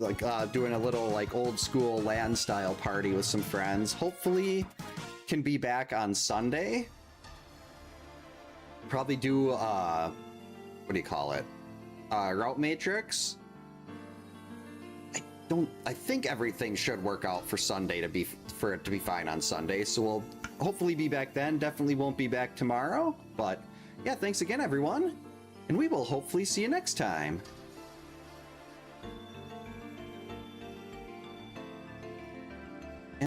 a little like old school LAN style party with some friends. Hopefully can be back on Sunday. Probably do what do you call it? Route Matrix. I think everything should work out for Sunday for it to be fine on Sunday. So we'll hopefully be back then. Definitely won't be back tomorrow. But yeah, thanks again, everyone. And we will hopefully see you next time.